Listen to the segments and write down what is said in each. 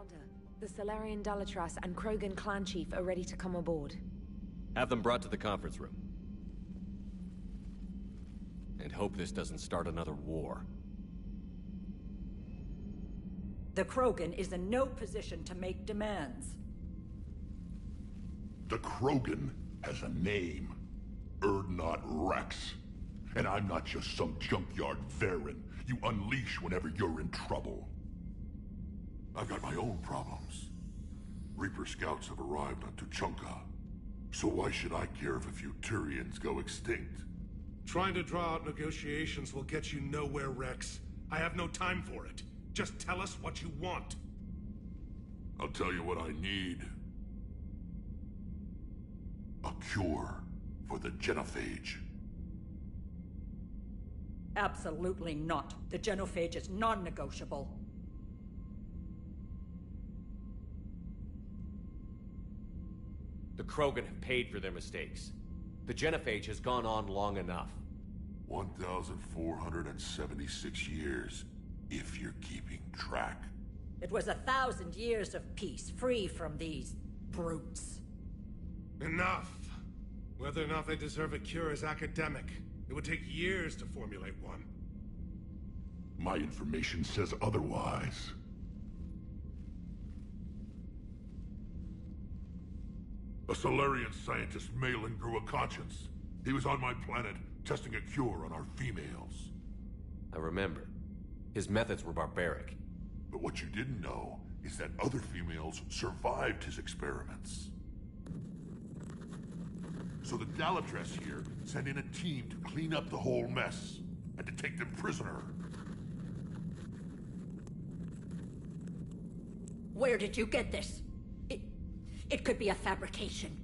Commander, the Salarian Dalatras and Krogan clan chief are ready to come aboard. Have them brought to the conference room. And hope this doesn't start another war. The Krogan is in no position to make demands. The Krogan has a name. Urdnot Wrex. And I'm not just some junkyard Varen you unleash whenever you're in trouble. I've got my own problems. Reaper scouts have arrived on Tuchanka. So why should I care if a few Turians go extinct? Trying to draw out negotiations will get you nowhere, Rex. I have no time for it. Just tell us what you want. I'll tell you what I need. A cure for the genophage. Absolutely not. The genophage is non-negotiable. The Krogan have paid for their mistakes. The genophage has gone on long enough. 1,476 years, if you're keeping track. It was 1,000 years of peace, free from these brutes. Enough! Whether or not they deserve a cure is academic. It would take years to formulate one. My information says otherwise. A Salarian scientist, Malin, grew a conscience. He was on my planet, testing a cure on our females. I remember. His methods were barbaric. But what you didn't know is that other females survived his experiments. So the Dalatras here sent in a team to clean up the whole mess, and to take them prisoner. Where did you get this? It could be a fabrication.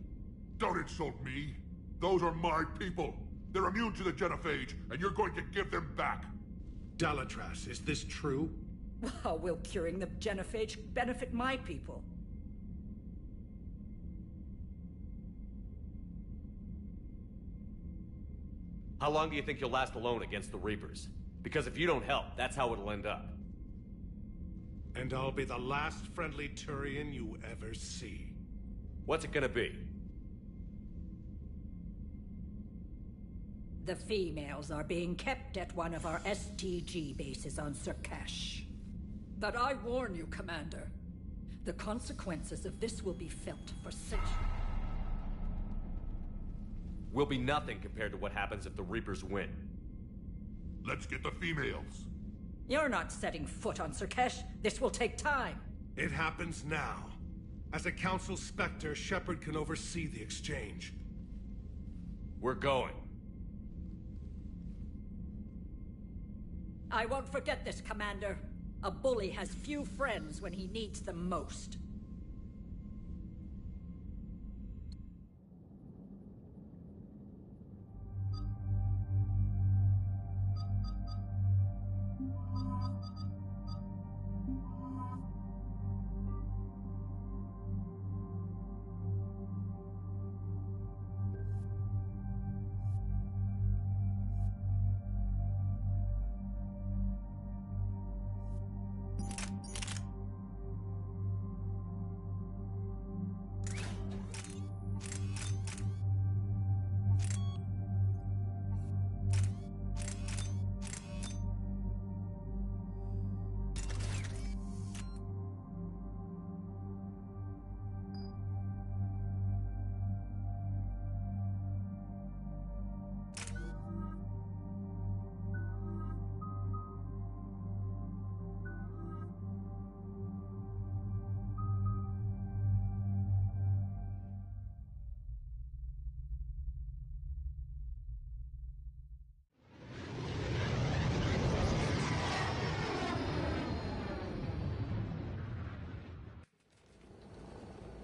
Don't insult me. Those are my people. They're immune to the genophage, and you're going to give them back. Dalatras, is this true? How will curing the genophage benefit my people? How long do you think you'll last alone against the Reapers? Because if you don't help, that's how it'll end up. And I'll be the last friendly Turian you ever see. What's it gonna be? The females are being kept at one of our STG bases on Surkash. But I warn you, Commander. The consequences of this will be felt for centuries. Will be nothing compared to what happens if the Reapers win. Let's get the females. You're not setting foot on Surkash. This will take time. It happens now. As a Council Spectre, Shepard can oversee the exchange. We're going. I won't forget this, Commander. A bully has few friends when he needs them most.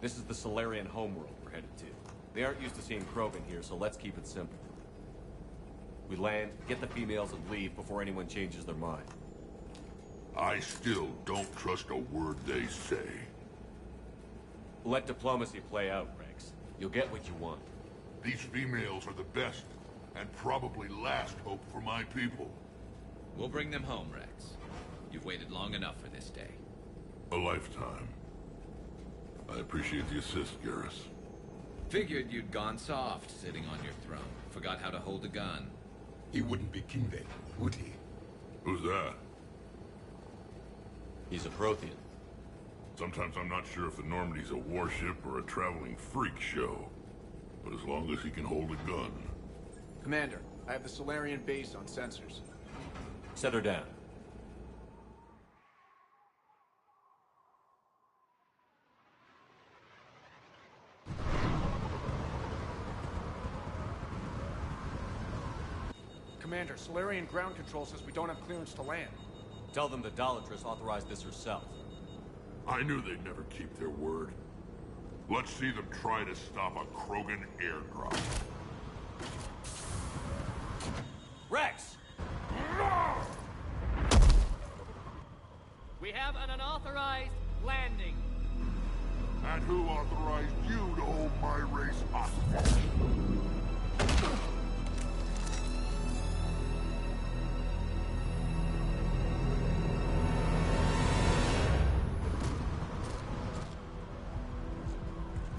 This is the Salarian homeworld we're headed to. They aren't used to seeing Krogan here, so let's keep it simple. We land, get the females, and leave before anyone changes their mind. I still don't trust a word they say. Let diplomacy play out, Rex. You'll get what you want. These females are the best, and probably last hope for my people. We'll bring them home, Rex. You've waited long enough for this day. A lifetime. I appreciate the assist, Garrus. Figured you'd gone soft sitting on your throne. Forgot how to hold a gun. He wouldn't be king then, would he? Who's that? He's a Prothean. Sometimes I'm not sure if the Normandy's a warship or a traveling freak show. But as long as he can hold a gun. Commander, I have the Solarian base on sensors. Set her down. Commander, Solarian ground control says we don't have clearance to land. Tell them the Dalatrass authorized this herself. I knew they'd never keep their word. Let's see them try to stop a Krogan airdrop. Rex! We have an unauthorized landing. And who authorized you to hold my race hostage?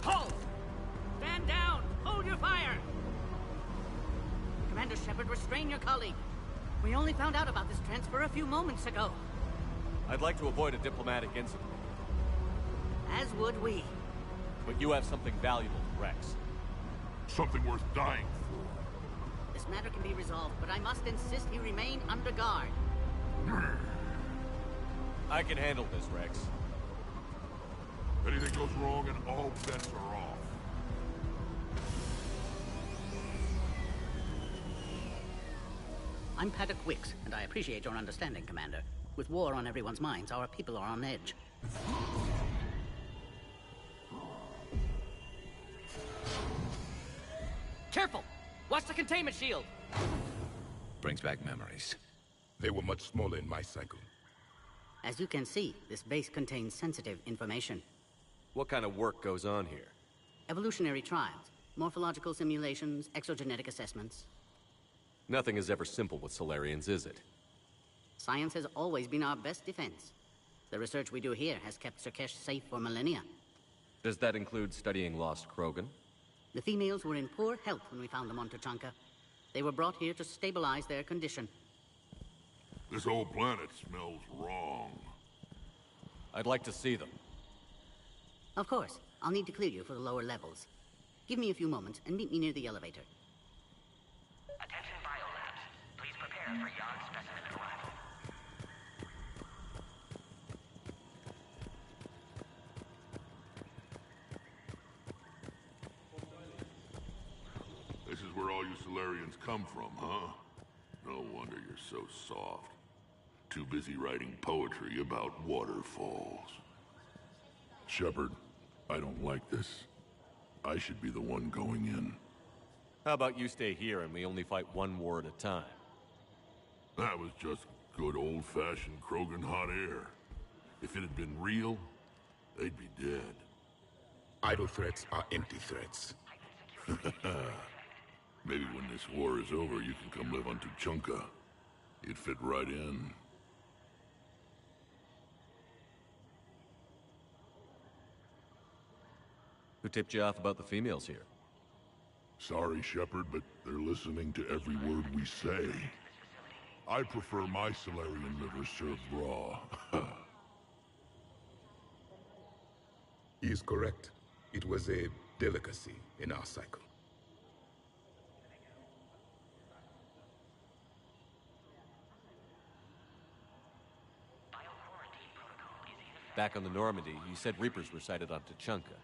Halt! Stand down! Hold your fire! Commander Shepard, restrain your colleague. We only found out about this transfer a few moments ago. I'd like to avoid a diplomatic incident, As would we. but you have something valuable to Rex. Something worth dying for. This matter can be resolved, but I must insist he remain under guard. I can handle this, Rex. Anything goes wrong and all bets are off. I'm Paddock Wicks, and I appreciate your understanding, Commander. With war on everyone's minds, our people are on edge. Careful! Watch the containment shield! Brings back memories. They were much smaller in my cycle. As you can see, this base contains sensitive information. What kind of work goes on here? Evolutionary trials, morphological simulations, exogenetic assessments. Nothing is ever simple with Solarians, is it? Science has always been our best defense. The research we do here has kept Surkesh safe for millennia. Does that include studying lost Krogan? The females were in poor health when we found them on Tuchanka. They were brought here to stabilize their condition. This whole planet smells wrong. I'd like to see them. Of course, I'll need to clear you for the lower levels. Give me a few moments and meet me near the elevator. Attention biolabs. Please prepare for Yard specimen arrival. This is where all you Solarians come from, huh? No wonder you're so soft. Too busy writing poetry about waterfalls. Shepard, I don't like this. I should be the one going in. How about you stay here and we only fight one war at a time? That was just good old-fashioned Krogan hot air. If it had been real, they'd be dead. Idle threats are empty threats. Maybe when this war is over, you can come live on Tuchanka. You'd fit right in. Who tipped you off about the females here? Sorry, Shepard, but they're listening to every word we say. I prefer my Solarian liver served raw. He is correct. It was a delicacy in our cycle. Back on the Normandy, you said Reapers were sighted on Tuchanka.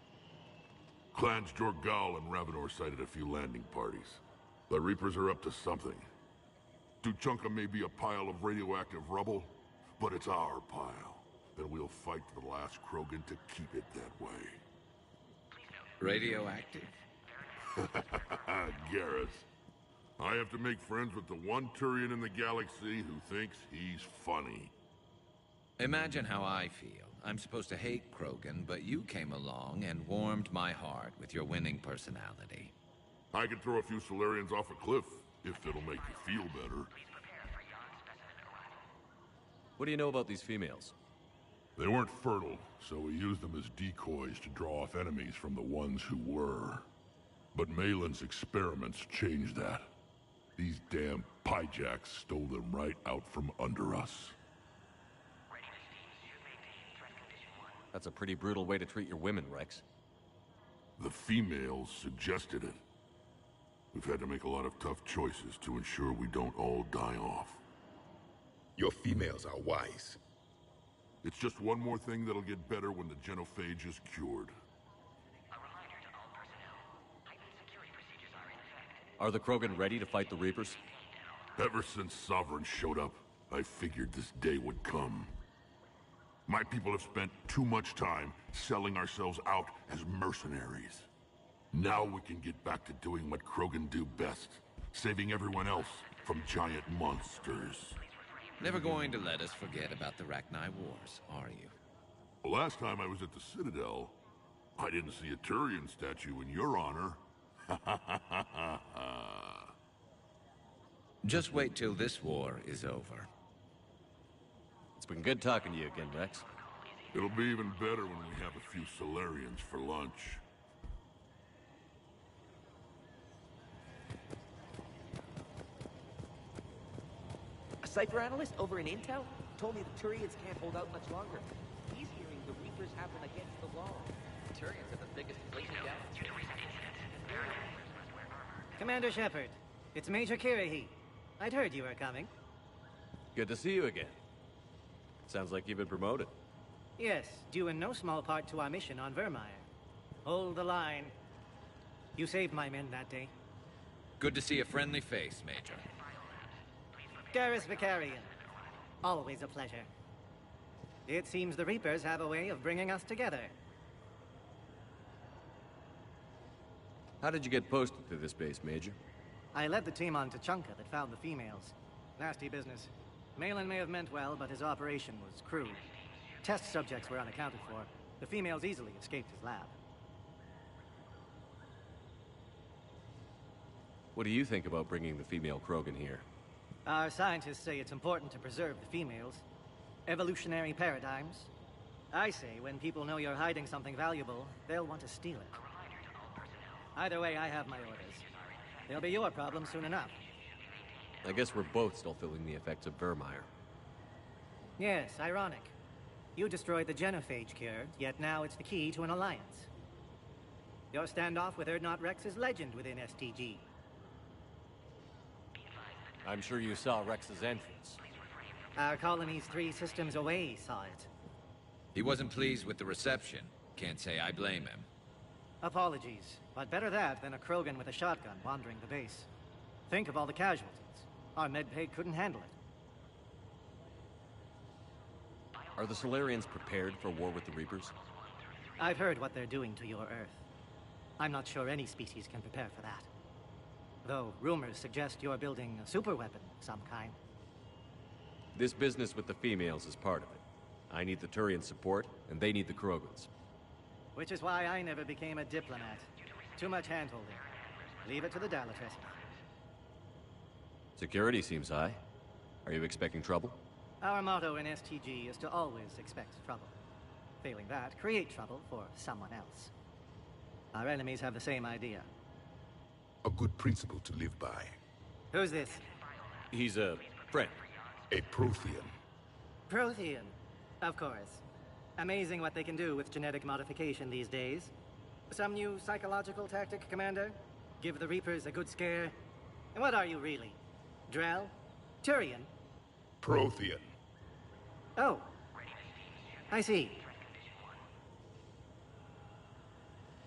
Clans Jorgal and Ravenor sighted a few landing parties. The Reapers are up to something. Tuchanka may be a pile of radioactive rubble, but it's our pile. And we'll fight to the last Krogan to keep it that way. Radioactive? Garrus. I have to make friends with the one Turian in the galaxy who thinks he's funny. Imagine how I feel. I'm supposed to hate Krogan, but you came along and warmed my heart with your winning personality. I could throw a few Solarians off a cliff, if it'll make you feel better. What do you know about these females? They weren't fertile, so we used them as decoys to draw off enemies from the ones who were. But Malin's experiments changed that. These damn Pyjaks stole them right out from under us. That's a pretty brutal way to treat your women, Rex. The females suggested it. We've had to make a lot of tough choices to ensure we don't all die off. Your females are wise. It's just one more thing that'll get better when the genophage is cured. Are the Krogan ready to fight the Reapers? Ever since Sovereign showed up, I figured this day would come. My people have spent too much time selling ourselves out as mercenaries. Now we can get back to doing what Krogan do best, saving everyone else from giant monsters. Never going to let us forget about the Rachni Wars, are you? The last time I was at the Citadel, I didn't see a Turian statue in your honor. Just wait till this war is over. It's been good talking to you again, Rex. It'll be even better when we have a few Solarians for lunch. A Cypher analyst over in Intel told me the Turians can't hold out much longer. He's hearing the Reapers have them against the wall. Turians are the biggest blazing down. Commander Shepard, it's Major Kirahi. I'd heard you were coming. Good to see you again. Sounds like you've been promoted. Yes, due in no small part to our mission on Vermeer. Hold the line. You saved my men that day. Good to see a friendly face, Major. Garrus Vakarian. Always a pleasure. It seems the Reapers have a way of bringing us together. How did you get posted to this base, Major? I led the team on Tuchanka that found the females. Nasty business. Malin may have meant well, but his operation was crude. Test subjects were unaccounted for. The females easily escaped his lab. What do you think about bringing the female Krogan here? Our scientists say it's important to preserve the females. Evolutionary paradigms. I say when people know you're hiding something valuable, they'll want to steal it. Either way, I have my orders. They'll be your problem soon enough. I guess we're both still feeling the effects of Vermeer. Yes, ironic. You destroyed the genophage cure, yet now it's the key to an alliance. Your standoff with Urdnot Rex is legend within STG. I'm sure you saw Rex's entrance. Our colony's 3 systems away saw it. He wasn't pleased with the reception. Can't say I blame him. Apologies, but better that than a Krogan with a shotgun wandering the base. Think of all the casualties. Our medbay couldn't handle it. Are the Solarians prepared for war with the Reapers? I've heard what they're doing to your Earth. I'm not sure any species can prepare for that. Though rumors suggest you're building a superweapon of some kind. This business with the females is part of it. I need the Turian support, and they need the Krogans. Which is why I never became a diplomat. Too much hand-holding. Leave it to the Dalatrass. Security seems high. Are you expecting trouble? Our motto in STG is to always expect trouble. Failing that, create trouble for someone else. Our enemies have the same idea. A good principle to live by. Who's this? He's a friend. A Prothean. Prothean. Of course. Amazing what they can do with genetic modification these days. Some new psychological tactic, Commander? Give the Reapers a good scare? And what are you really? Drell? Turian? Prothean. Oh. I see.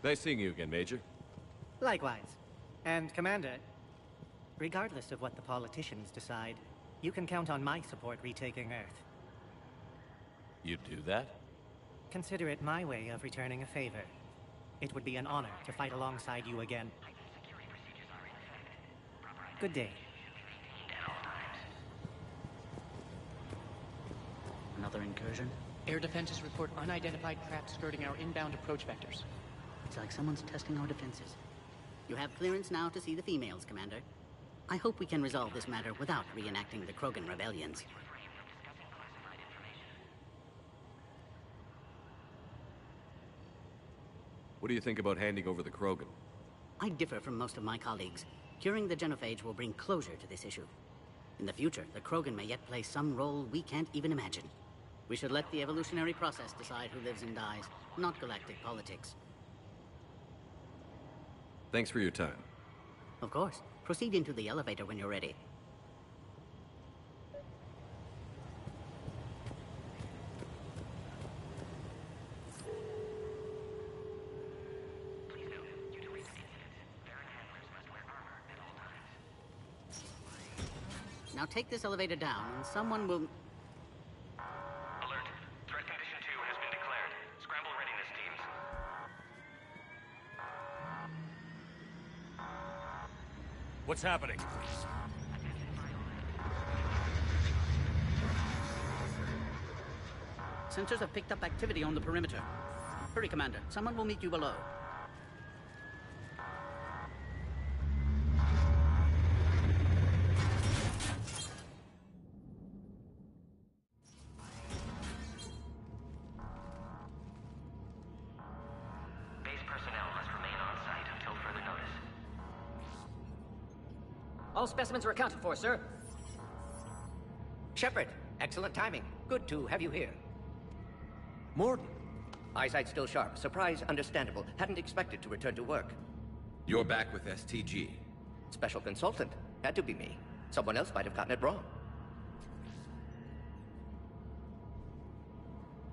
Nice seeing you again, Major. Likewise. And, Commander, regardless of what the politicians decide, you can count on my support retaking Earth. You'd do that? Consider it my way of returning a favor. It would be an honor to fight alongside you again. Good day. Another incursion? Air defenses report unidentified craft skirting our inbound approach vectors. It's like someone's testing our defenses. You have clearance now to see the females, Commander. I hope we can resolve this matter without reenacting the Krogan rebellions. What do you think about handing over the Krogan? I differ from most of my colleagues. Curing the genophage will bring closure to this issue. In the future, the Krogan may yet play some role we can't even imagine. We should let the evolutionary process decide who lives and dies, not galactic politics. Thanks for your time. Of course. Proceed into the elevator when you're ready. Now take this elevator down, and someone will... Alert. Threat condition 2 has been declared. Scramble readiness teams. What's happening? Sensors have picked up activity on the perimeter. Hurry, Commander. Someone will meet you below. All specimens are accounted for, sir. Shepard, excellent timing. Good to have you here. Mordin. Eyesight still sharp. Surprise understandable. Hadn't expected to return to work. You're back with STG. Special consultant. Had to be me. Someone else might have gotten it wrong.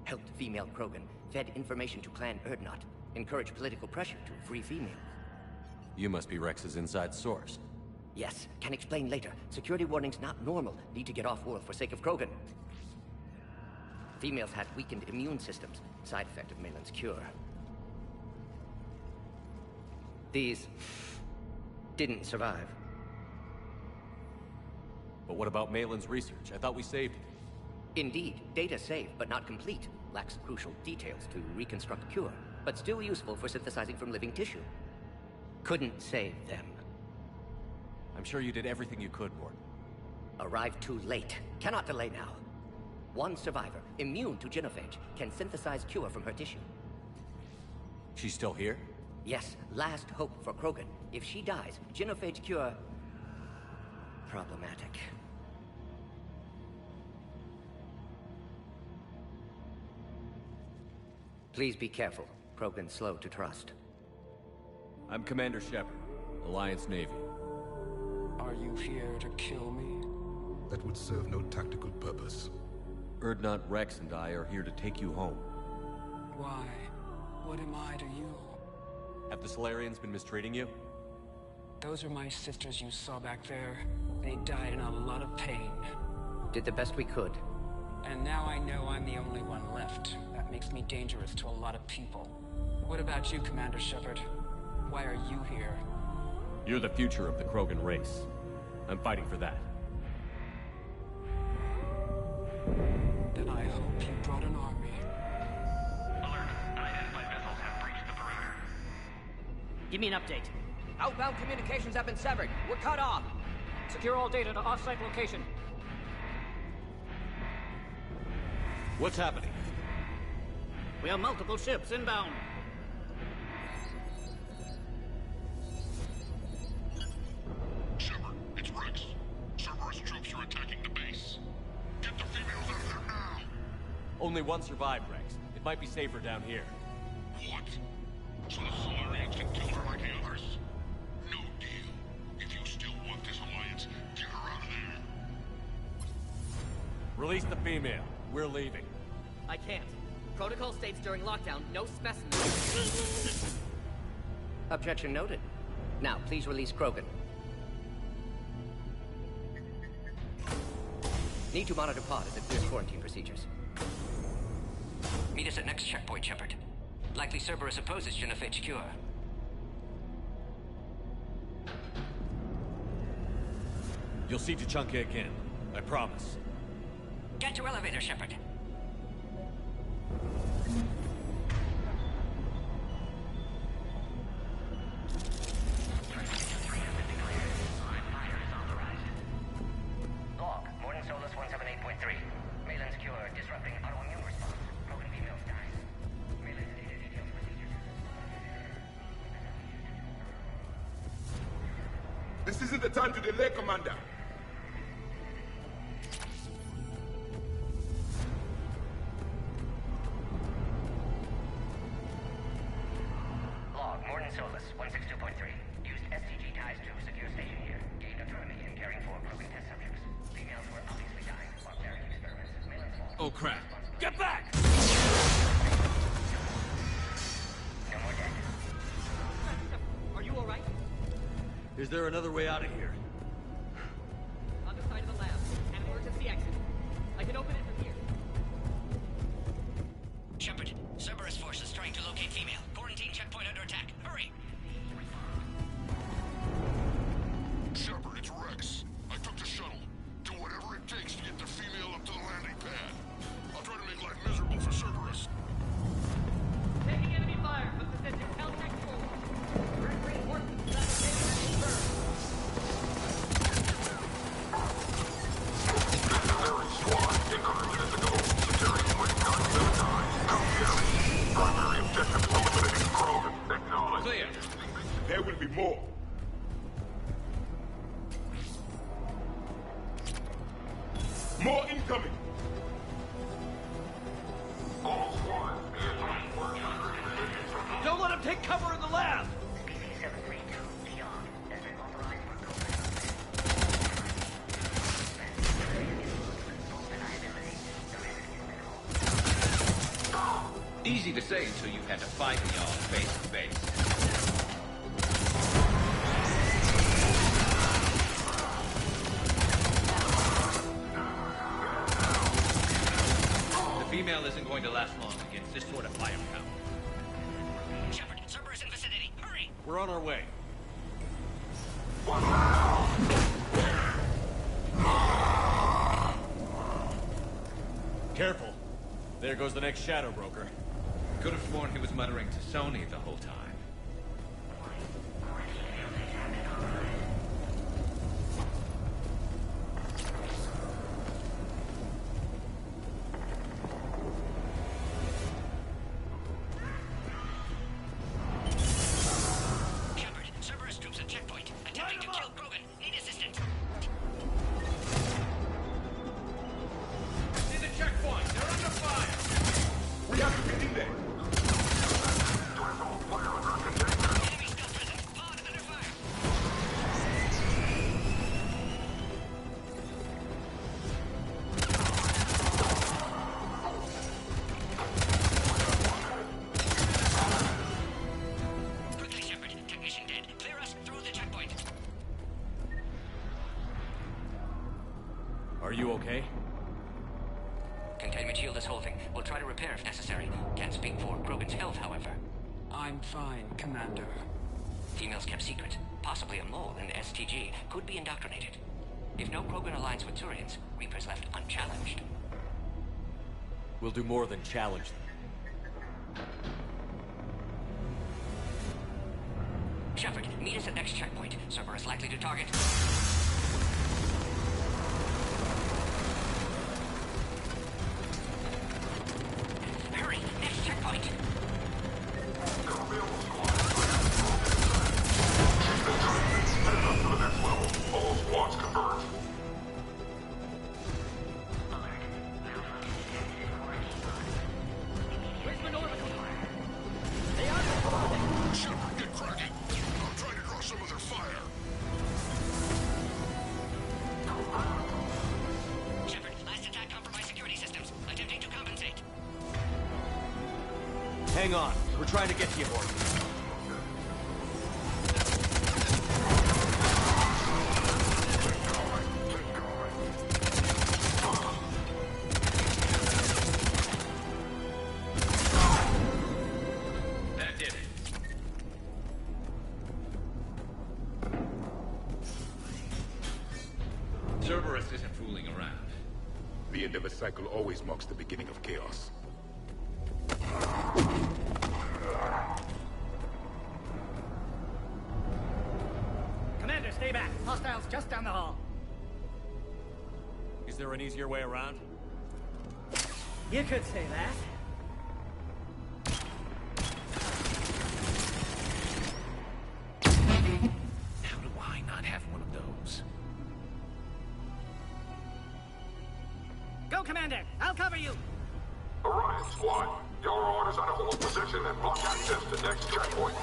Helped female Krogan. Fed information to Clan Urdnot. Encouraged political pressure to free females. You must be Rex's inside source. Yes, can explain later. Security warning's not normal. Need to get off-world for sake of Krogan. Females had weakened immune systems. Side effect of Malin's cure. These... didn't survive. But what about Malin's research? I thought we saved it. Indeed. Data saved, but not complete. Lacks crucial details to reconstruct cure. But still useful for synthesizing from living tissue. Couldn't save them. I'm sure you did everything you could, Mordin. Arrived too late. Cannot delay now. One survivor, immune to genophage, can synthesize cure from her tissue. She's still here? Yes, last hope for Krogan. If she dies, genophage cure... problematic. Please be careful. Krogan's slow to trust. I'm Commander Shepard, Alliance Navy. Are you here to kill me? That would serve no tactical purpose. Urdnot, Rex, and I are here to take you home. Why? What am I to you? Have the Salarians been mistreating you? Those are my sisters you saw back there. They died in a lot of pain. Did the best we could. And now I know I'm the only one left. That makes me dangerous to a lot of people. What about you, Commander Shepard? Why are you here? You're the future of the Krogan race. I'm fighting for that. Then I hope you brought an army. Alert. Unidentified vessels have breached the perimeter. Give me an update. Outbound communications have been severed. We're cut off. Secure all data to off-site location. What's happening? We have multiple ships inbound. Shepard, it's Rex. Cerberus troops are attacking the base. Get the females out of there now! Only one survived, Rex. It might be safer down here. What? So the Solarians can kill her like the others? No deal. If you still want this alliance, get her out of there. Release the female. We're leaving. I can't. Protocol states during lockdown, no specimens. Objection noted. Now, please release Krogan. Need to monitor pod as it clears quarantine procedures. Meet us at next checkpoint, Shepard. Likely Cerberus opposes genophage cure. You'll see Tuchanka again. I promise. Get to elevator, Shepard. Log, Mordin Solus 178.3. Malin's cure, disrupting autoimmune response. Broken females dying. Malin's data details procedures. This isn't the time to delay, Commander. Log, Morton Solus, 162.3. Used STG ties to secure station here. Gained autonomy in caring for Krogan test subjects. Females were obviously dying while carrying experiments. Male and small. Oh crap. Get back! No more dead. Are you alright? Is there another way out of here? Other side of the lab. An emergency exit. I can open it from here. Shepard, Cerberus forces trying to locate female. Quarantine checkpoint under attack. Hurry! Shepard, it's Rex. I took the shuttle. Do whatever it takes to get the female up to the landing pad. I'll try to make life miserable for Cerberus. Taking enemy fire. Must have sent your Caltech forward. Direct reinforcements. That's Clear. There will be more. More incoming. Don't let him take cover in the lab! Easy to say until you've had to fight y'all face to face. The female isn't going to last long against this sort of firepower. Shepard, Cerberus in vicinity. Hurry! We're on our way. Careful. There goes the next Shadow Broker. Could have sworn he was muttering to Sony the whole time. Shepard, Cerberus troops at checkpoint. Attempting to kill Krogan. Need assistance. See the checkpoint! They're under fire! We have to get in there. Enemy still present. Pod under fire. Quickly, Shepard. Technician dead. Clear us through the checkpoint. Are you okay? Containment shield is holding. We'll try to repair if necessary. Can't speak for Krogan's health, however. I'm fine, Commander. Females kept secret. Possibly a mole in the STG. Could be indoctrinated. If no Krogan aligns with Turians, Reaper's left unchallenged. We'll do more than challenge them. Shepard, meet us at next checkpoint. Cerberus likely to target. Hurry! Next checkpoint! Where's Minorva? Shepard, get cracking. I'm trying to draw some of their fire. Shepard, last attack compromised security systems. Attempting to compensate. Hang on. We're trying to get to you, Horton. That did it. Cerberus isn't fooling around. The end of a cycle always marks the beginning of chaos. Commander, stay back. Hostiles just down the hall. Is there an easier way around? You could say that. How do I not have one cover you! Orion Squad, your orders are to hold position and block access to next checkpoint.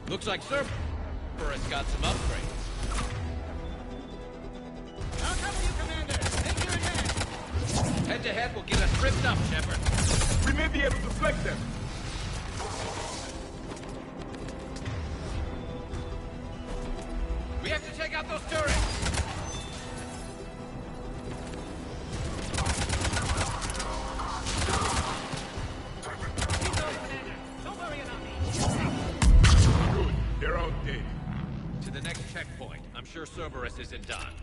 Looks like Cerberus got some upgrades. I'll cover you, Commander! Make your advance! Head-to-head will get us ripped up, Shepard. We may be able to flank them. We have to take out those turrets! Don't worry about me! Good. They're out dead. To the next checkpoint. I'm sure Cerberus isn't done.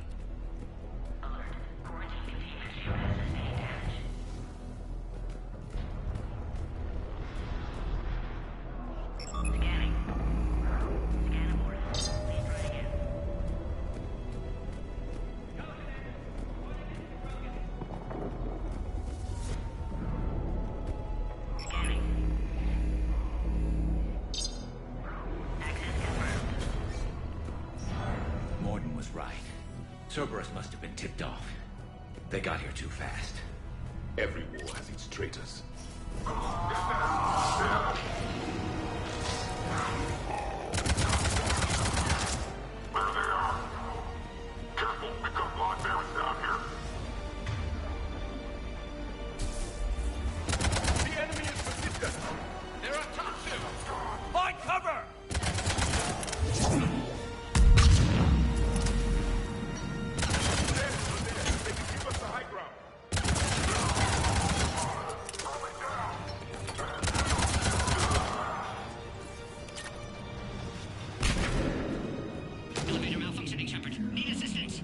Mordin was right. Cerberus must have been tipped off. They got here too fast. Every war has its traitors. Careful, we got blood bearings down here. The enemy is persistent. They're on top two! Find cover! They can give us the high ground. Elevator malfunctioning, Shepard. Need assistance.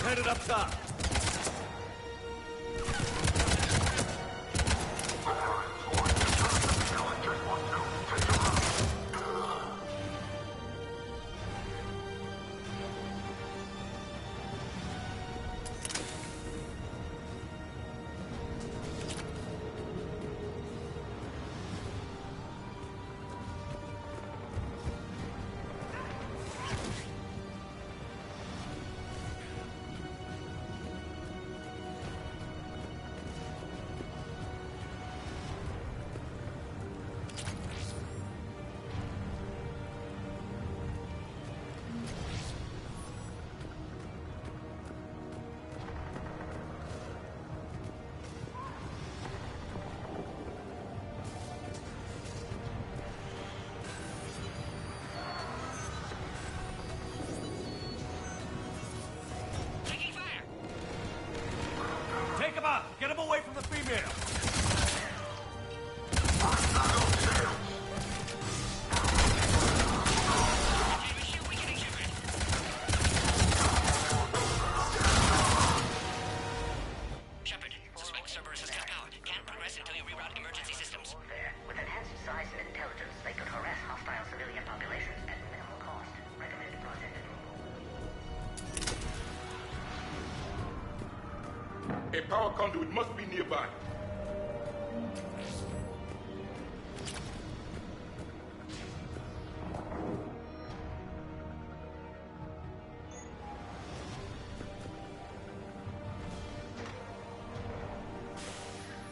Headed up top. Taking fire! Take him out! Get him away from the female! Containment shield weakening, Shepard. Shepard, suspect Cerberus has cut power. Can't progress until you reroute emergency systems. There. With enhanced size and intelligence, they could harass hostile civilian populations at minimal cost. Recommended process removal. A power conduit must be nearby.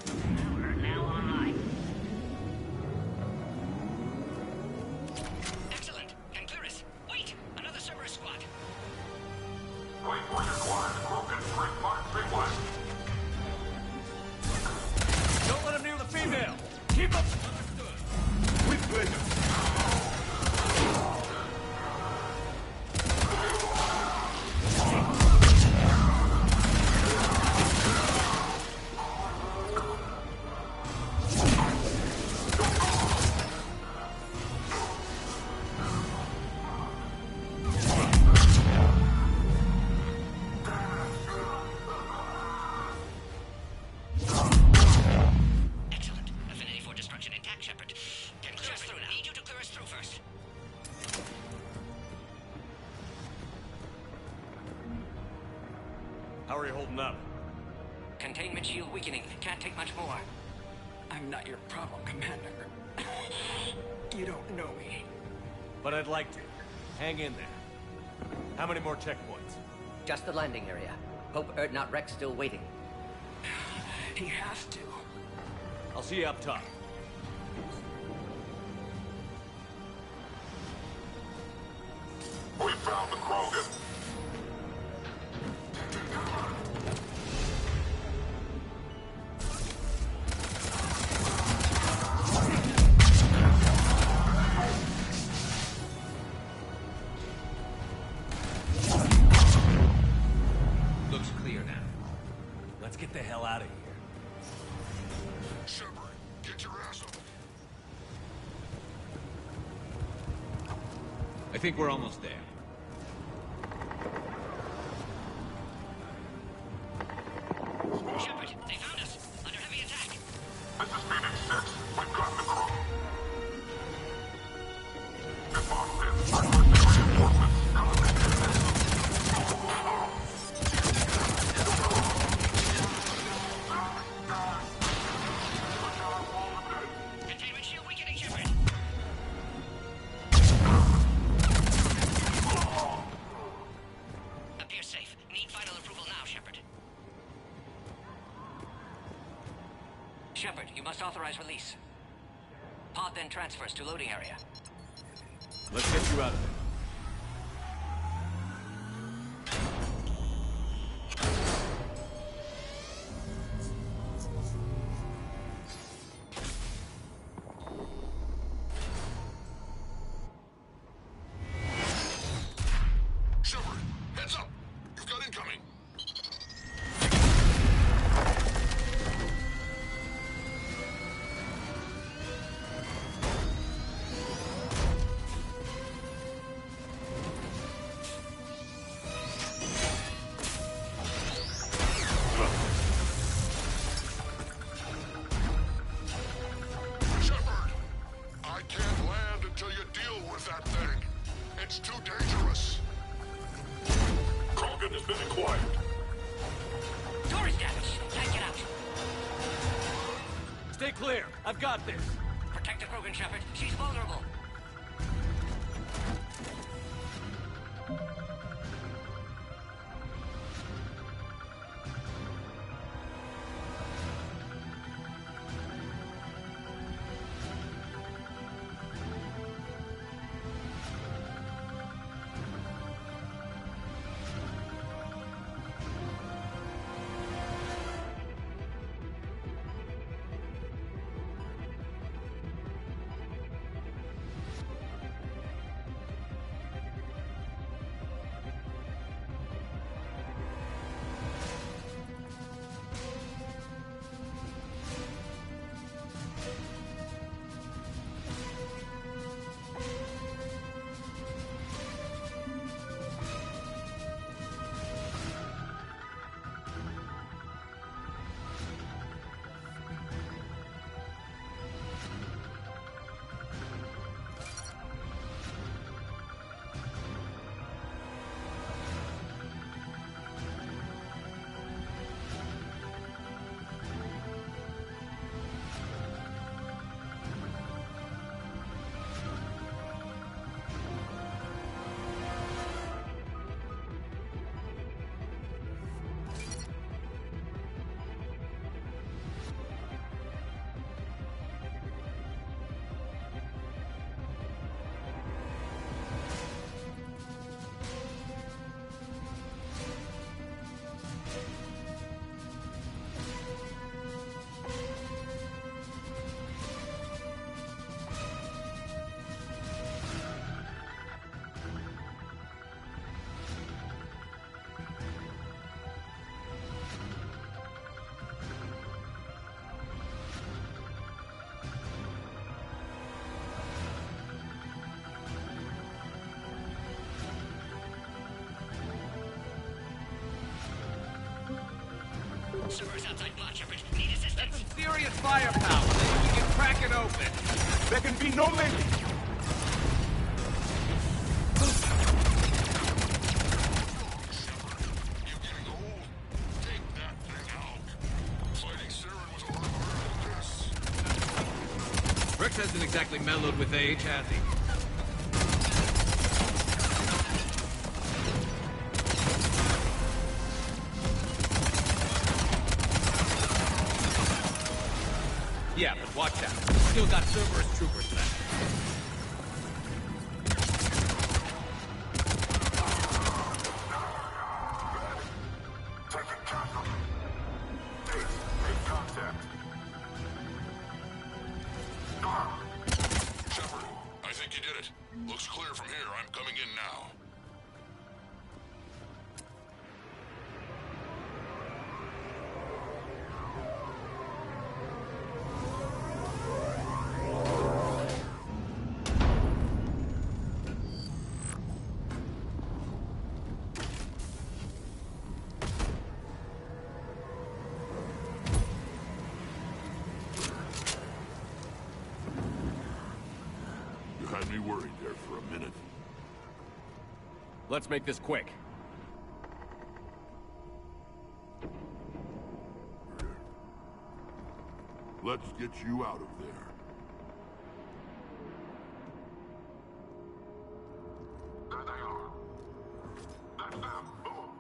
Power now online. Excellent. And Clearus. Wait! Another Cerberus squad. Wait for your squad. Broken 3531. Don't let him near the female! Keep him! With pleasure. Excellent. Affinity for destruction intact, Shepard. Can clear us through now. Need you to clear us through first. How are you holding up? Containment shield weakening. Can't take much more. I'm not your problem, Commander. You don't know me. But I'd like to. Hang in there. How many more checkpoints? Just the landing area. Hope Urdnot Rex still waiting. He has to. I'll see you up top. We found the Krogan. Looks clear now. Let's get the hell out of here. Shepard, get your ass up. I think we're almost there. Shepard, they found us. Under heavy attack. This is Phoenix 6. We've got the crew. If I'm this, I'm going to reinforcements. Containment shield weakening, Shepard. Appears safe. Need final approval now, Shepard. Shepard, you must authorize release. Pod then transfers to loading area. Let's get you out of there. Shepard, heads up. You've got incoming. Shepard, I can't land until you deal with that thing. It's too dangerous. Krogan has been acquired. Door is damaged. Can't get out. Stay clear. I've got this. Protect the Krogan, Shepard. She's vulnerable. Servers outside block, Shepard. Need assistance. That's some serious firepower. Maybe we can crack it open. There can be no mending. Rex hasn't exactly mellowed with age, has he? Yeah, but watch out. Still got Cerberus troopers left. Shepard, I think you did it. Looks clear from here. I'm coming in now. You had me worried there for a minute. Let's make this quick. Let's get you out of there. There they are. That's them. Boom.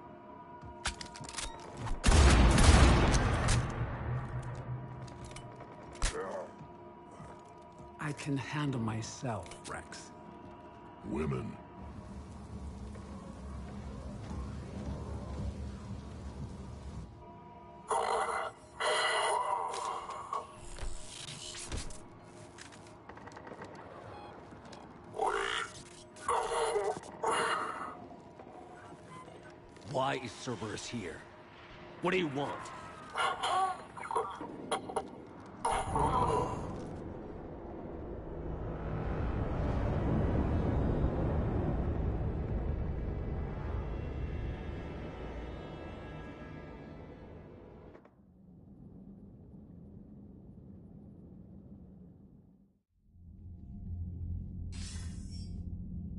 I can handle myself, Rex. Women. Why is Cerberus here? What do you want?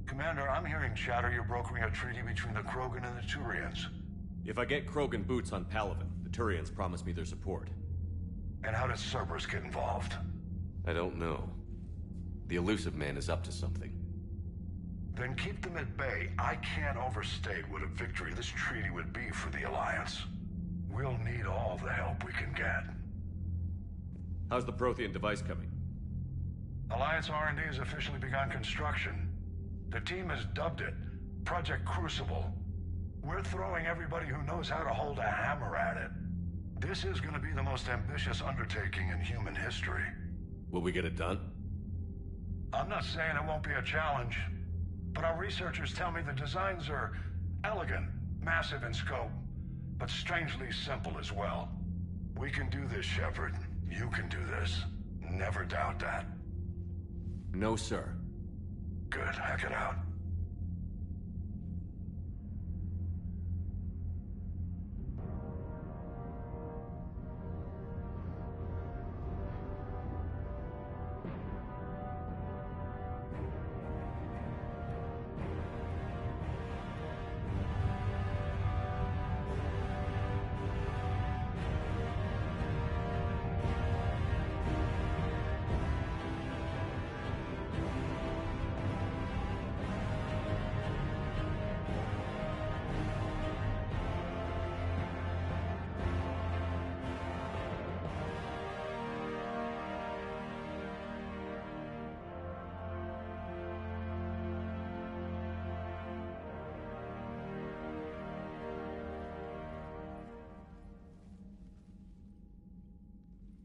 Commander, I'm hearing chatter you're brokering a treaty between the Krogan and the Turians. If I get Krogan boots on Palaven, the Turians promise me their support. And how does Cerberus get involved? I don't know. The Illusive Man is up to something. Then keep them at bay. I can't overstate what a victory this treaty would be for the Alliance. We'll need all the help we can get. How's the Prothean device coming? Alliance R&D has officially begun construction. The team has dubbed it Project Crucible. We're throwing everybody who knows how to hold a hammer at it. This is going to be the most ambitious undertaking in human history. Will we get it done? I'm not saying it won't be a challenge, but our researchers tell me the designs are elegant, massive in scope, but strangely simple as well. We can do this, Shepard. You can do this. Never doubt that. No, sir. Good. Hack it out.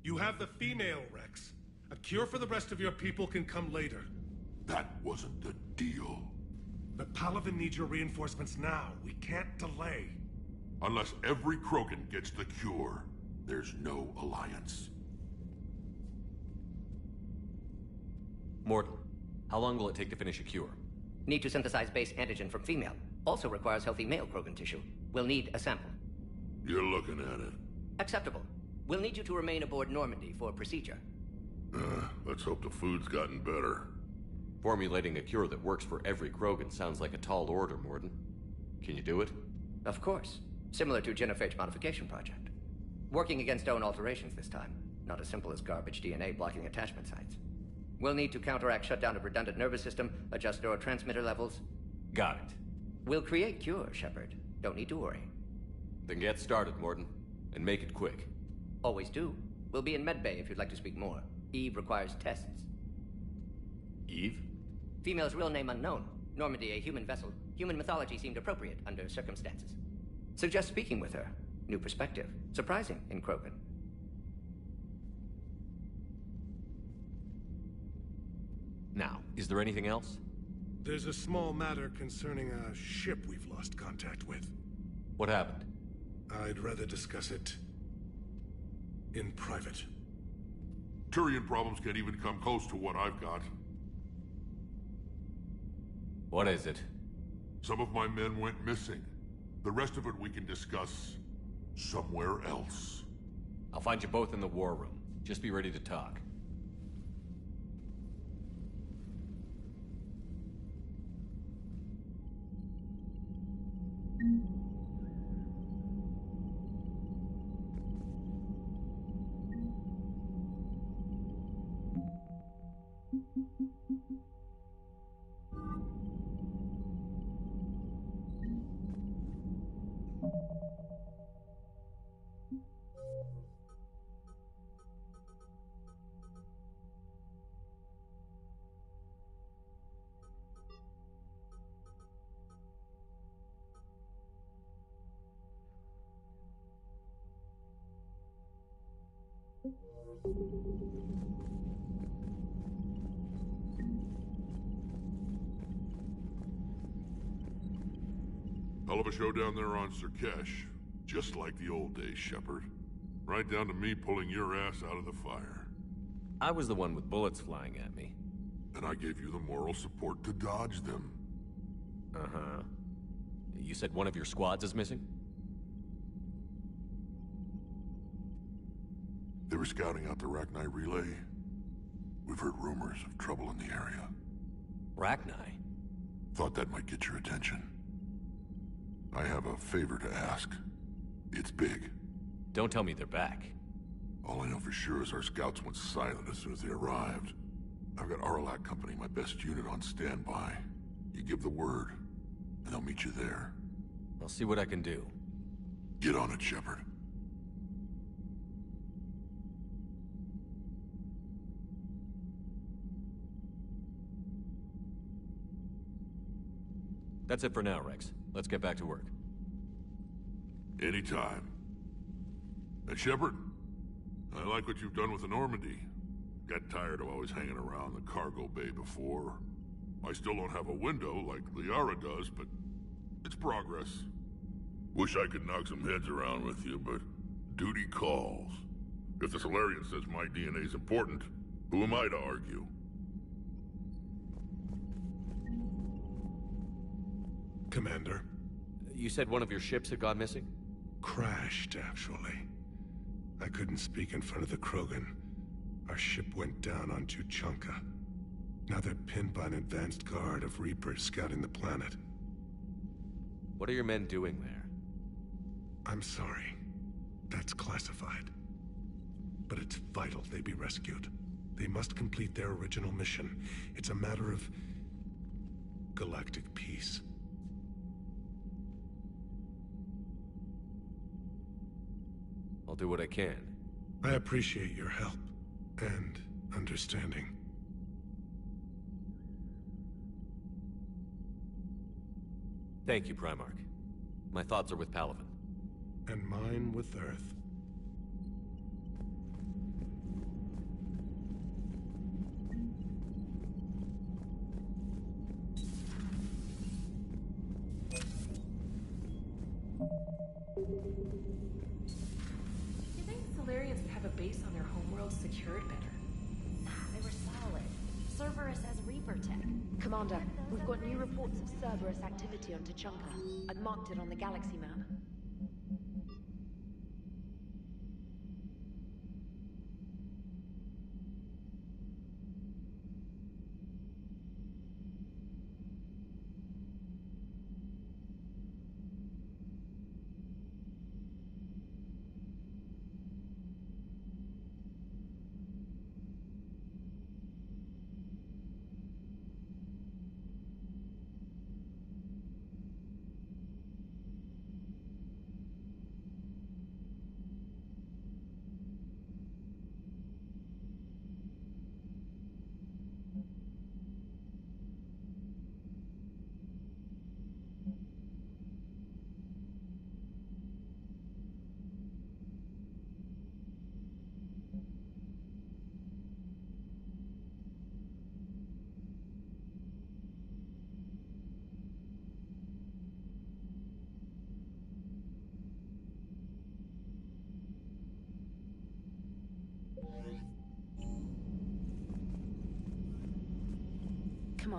You have the female, Rex. A cure for the rest of your people can come later. That wasn't the deal. But Palaven needs your reinforcements now. We can't delay. Unless every Krogan gets the cure, there's no alliance. Mordin, how long will it take to finish a cure? Need to synthesize base antigen from female. Also requires healthy male Krogan tissue. We'll need a sample. You're looking at it. Acceptable. We'll need you to remain aboard Normandy for procedure. Let's hope the food's gotten better. Formulating a cure that works for every Krogan sounds like a tall order, Mordin. Can you do it? Of course. Similar to Genophage Modification Project. Working against own alterations this time. Not as simple as garbage DNA blocking attachment sites. We'll need to counteract shutdown of redundant nervous system, adjust neurotransmitter levels. Got it. We'll create cure, Shepard. Don't need to worry. Then get started, Mordin. And make it quick. Always do. We'll be in medbay if you'd like to speak more. Eve requires tests. Eve? Female's real name unknown. Normandy, a human vessel. Human mythology seemed appropriate under circumstances. Suggest speaking with her. New perspective. Surprising in Krogan. Now, is there anything else? There's a small matter concerning a ship we've lost contact with. What happened? I'd rather discuss it in private. Turian problems can't even come close to what I've got. What is it? Some of my men went missing. The rest of it we can discuss somewhere else. I'll find you both in the war room. Just be ready to talk. Hell of a show down there on Surkesh. Just like the old days, Shepard. Right down to me pulling your ass out of the fire. I was the one with bullets flying at me. And I gave you the moral support to dodge them. Uh-huh. You said one of your squads is missing? They were scouting out the Rachni relay. We've heard rumors of trouble in the area. Rachni? Thought that might get your attention. I have a favor to ask. It's big. Don't tell me they're back. All I know for sure is our scouts went silent as soon as they arrived. I've got Aralak Company, my best unit, on standby. You give the word, and they'll meet you there. I'll see what I can do. Get on it, Shepard. That's it for now, Rex. Let's get back to work. Anytime. And Shepard, I like what you've done with the Normandy. Got tired of always hanging around the cargo bay before. I still don't have a window like Liara does, but it's progress. Wish I could knock some heads around with you, but duty calls. If the Solarian says my DNA's important, who am I to argue? Commander. You said one of your ships had gone missing? Crashed, actually. I couldn't speak in front of the Krogan. Our ship went down on Tuchanka. Now they're pinned by an advanced guard of Reapers scouting the planet. What are your men doing there? I'm sorry. That's classified. But it's vital they be rescued. They must complete their original mission. It's a matter of galactic peace. I'll do what I can. I appreciate your help and understanding. Thank you, Primarch. My thoughts are with Palaven. And mine with Earth. You think Solarians would have a base on their homeworld secured better? Nah, they were solid. Cerberus as Reaper tech. Commander, we've got new reports of Cerberus activity on Tuchanka. I've marked it on the galaxy map.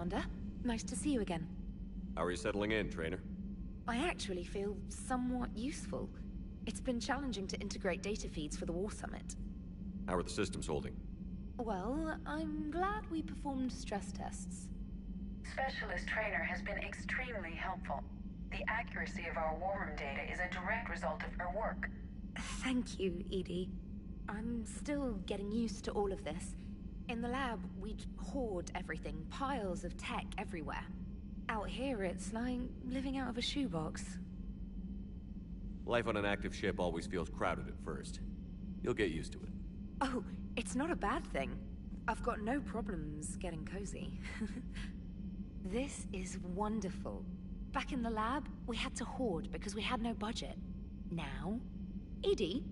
Commander. Nice to see you again. How are you settling in, Trainer? I actually feel somewhat useful. It's been challenging to integrate data feeds for the War Summit. How are the systems holding? Well, I'm glad we performed stress tests. Specialist Trainer has been extremely helpful. The accuracy of our war room data is a direct result of her work. Thank you, Edie. I'm still getting used to all of this. In the lab, we'd hoard everything, piles of tech everywhere. Out here, it's like living out of a shoebox. Life on an active ship always feels crowded at first. You'll get used to it. Oh, it's not a bad thing. I've got no problems getting cozy. This is wonderful. Back in the lab, we had to hoard because we had no budget. Now, Edie,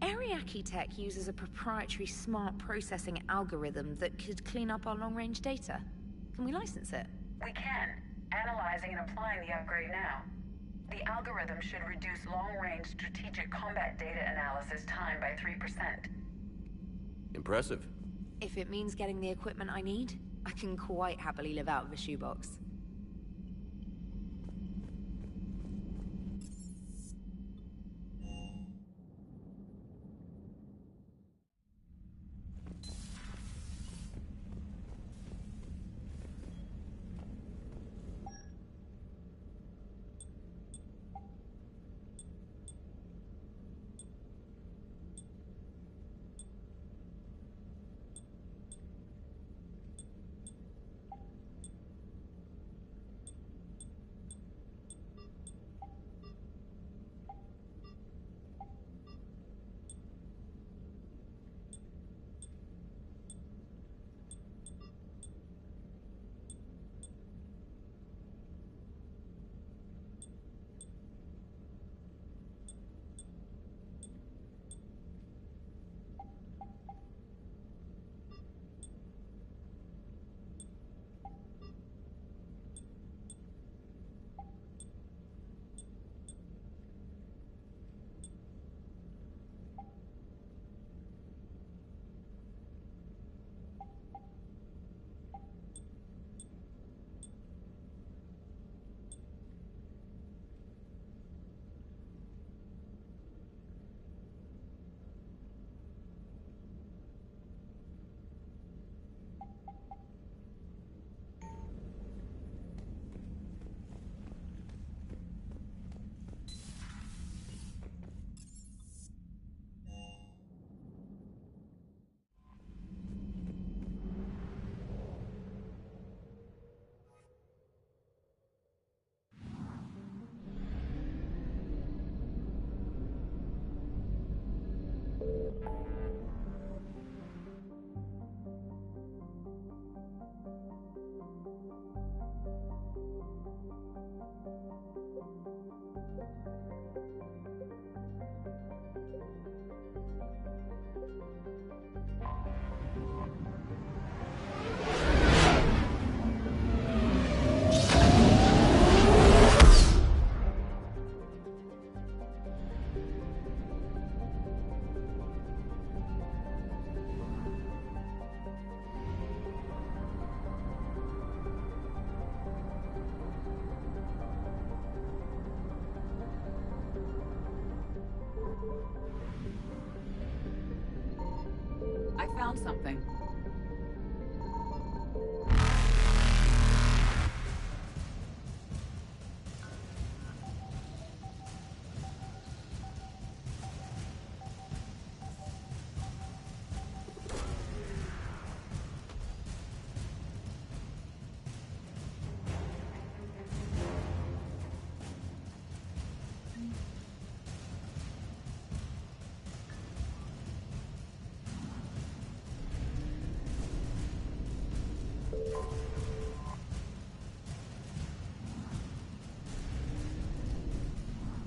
Ariake Tech uses a proprietary smart processing algorithm that could clean up our long-range data. Can we license it? We can. Analyzing and applying the upgrade now. The algorithm should reduce long-range strategic combat data analysis time by 3%. Impressive. If it means getting the equipment I need, I can quite happily live out of a shoebox. I found something.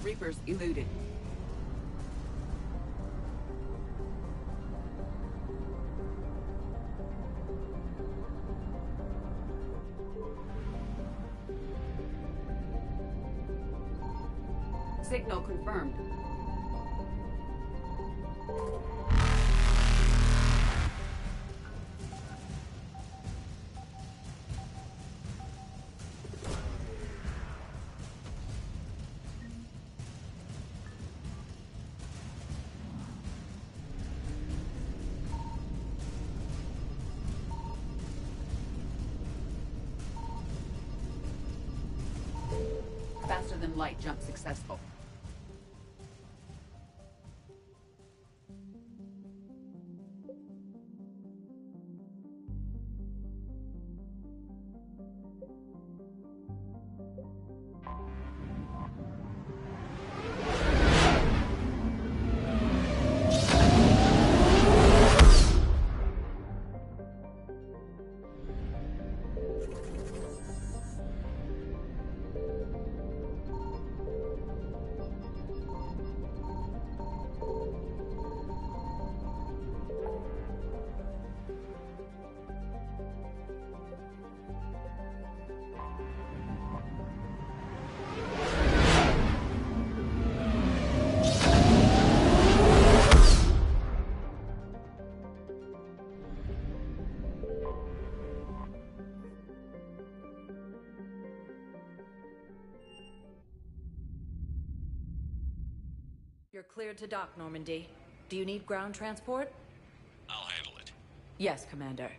Reapers eluded. Signal confirmed. faster than light jump successful. You're cleared to dock, Normandy. Do you need ground transport? I'll handle it. Yes, Commander.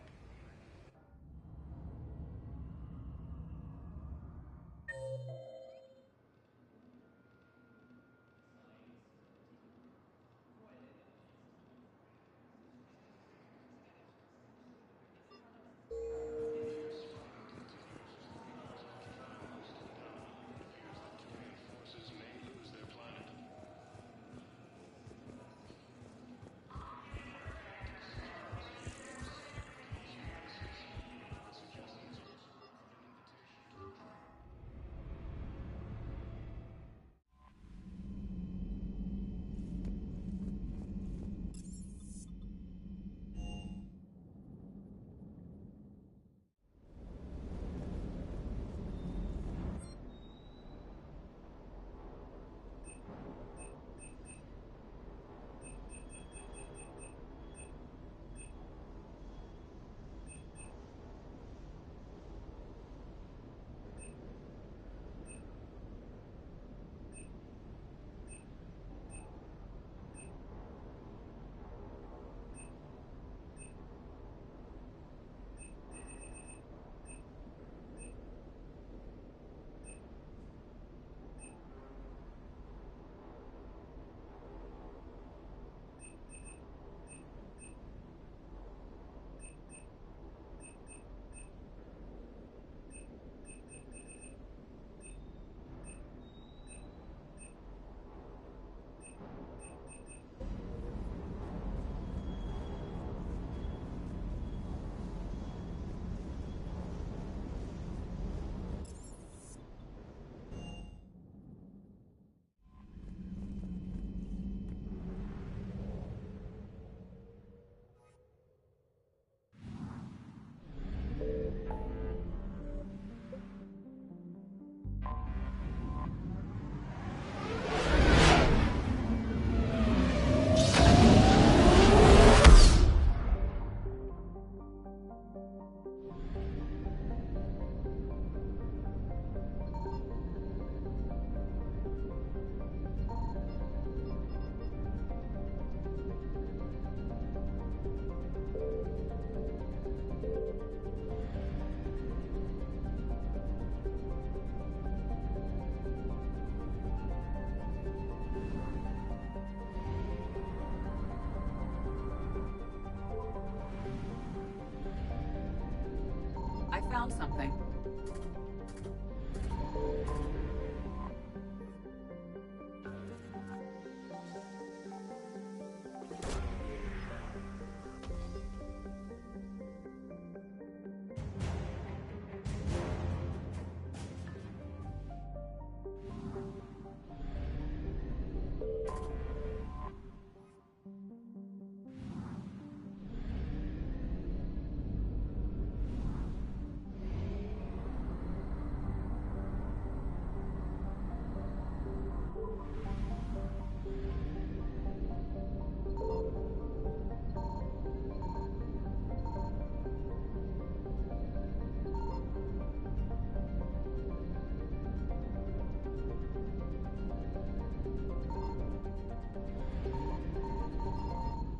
I found something.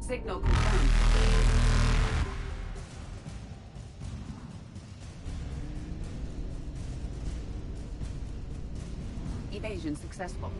Signal confirmed. Evasion successful.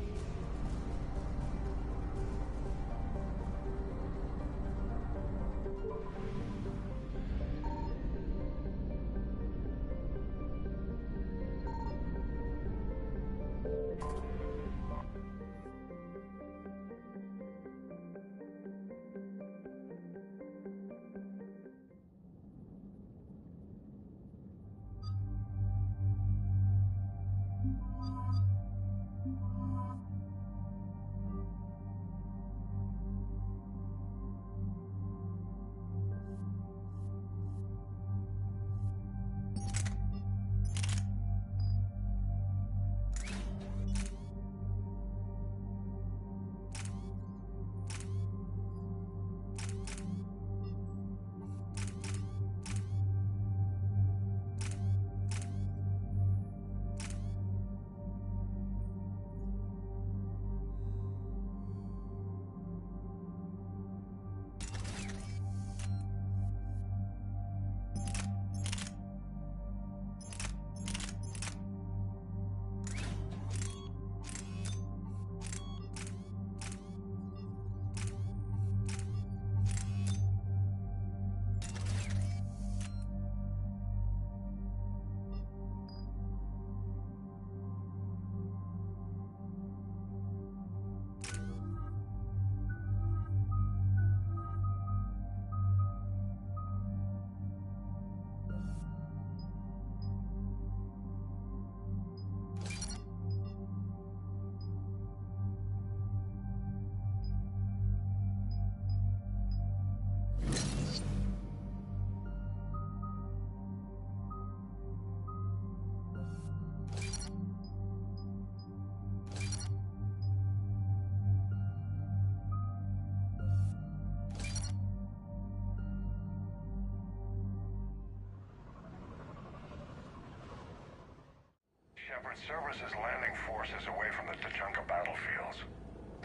Cerberus' landing forces away from the Tuchanka battlefields.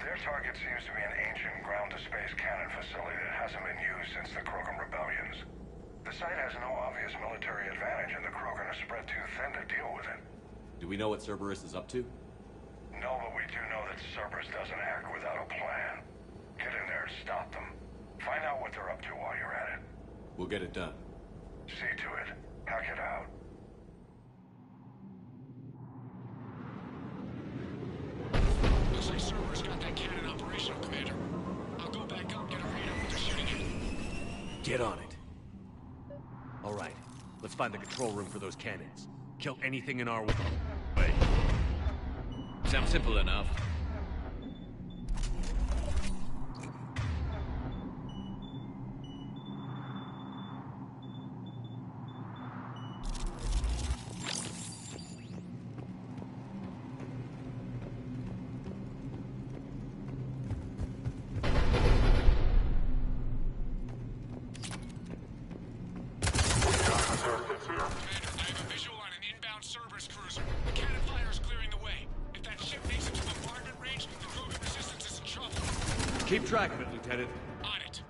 Their target seems to be an ancient ground-to-space cannon facility that hasn't been used since the Krogan rebellions. The site has no obvious military advantage, and the Krogan are spread too thin to deal with it. Do we know what Cerberus is up to? No, but we do know that Cerberus doesn't act without a plan. Get in there and stop them. Find out what they're up to while you're at it. We'll get it done. See to it. Hack it out. Looks like Cerberus got that cannon operational, Commander. I'll go back up, get a read on what they're shooting at. Get on it. All right, let's find the control room for those cannons. Kill anything in our way. Sounds simple enough. Keep track of it, Lieutenant. On it.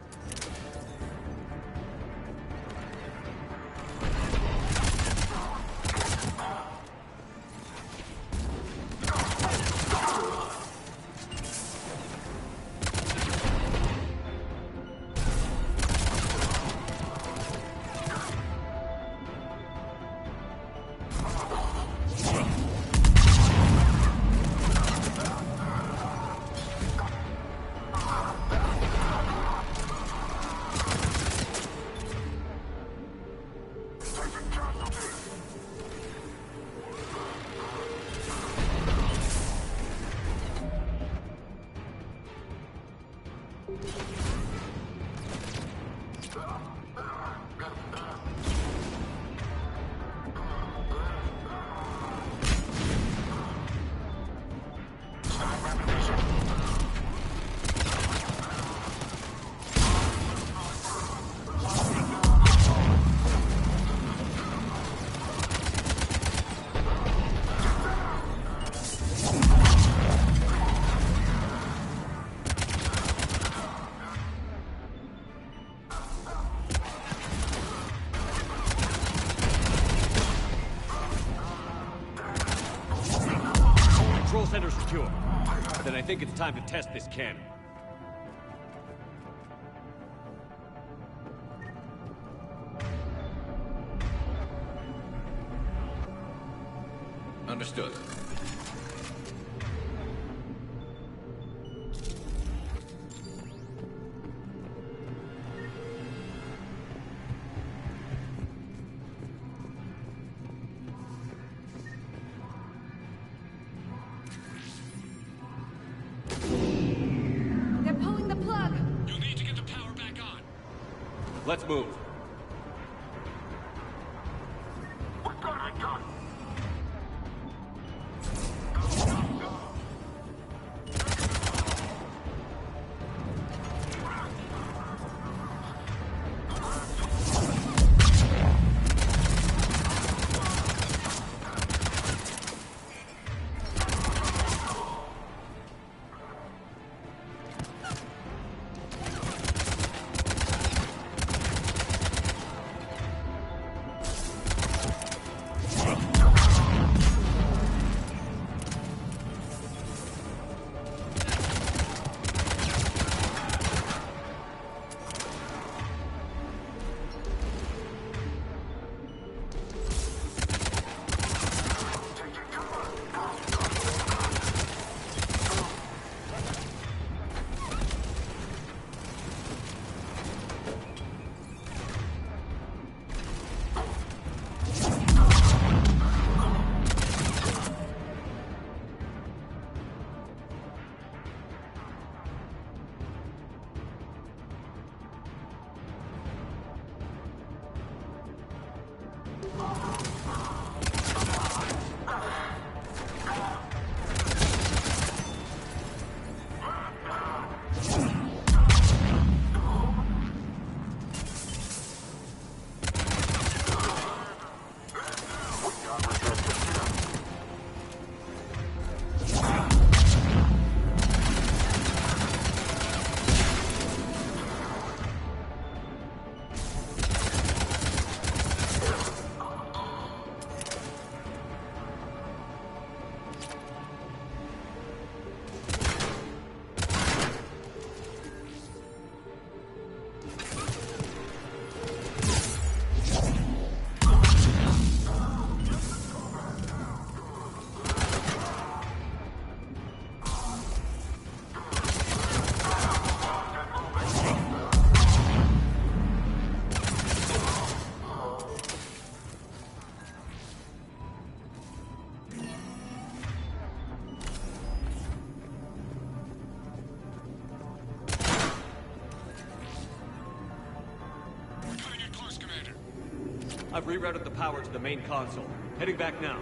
control center secure. Then I think it's time to test this cannon. Understood. They're pulling the plug. You'll need to get the power back on. Let's move. What got I done? I've rerouted the power to the main console. Heading back now.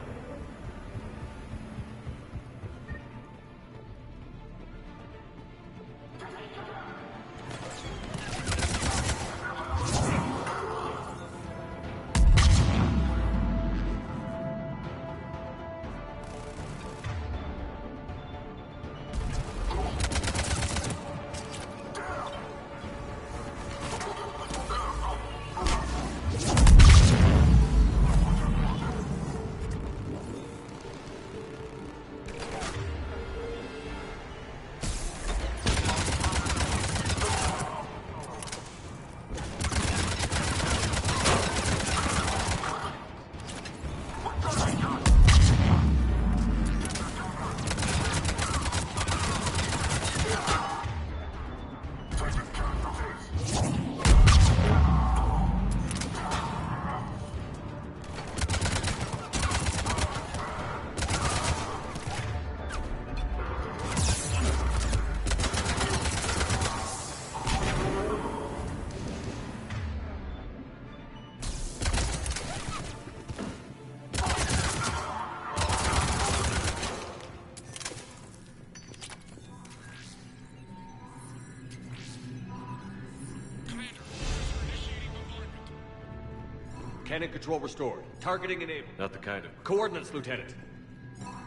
Cannon control restored. Targeting enabled. Not the kind of... Coordinates, Lieutenant.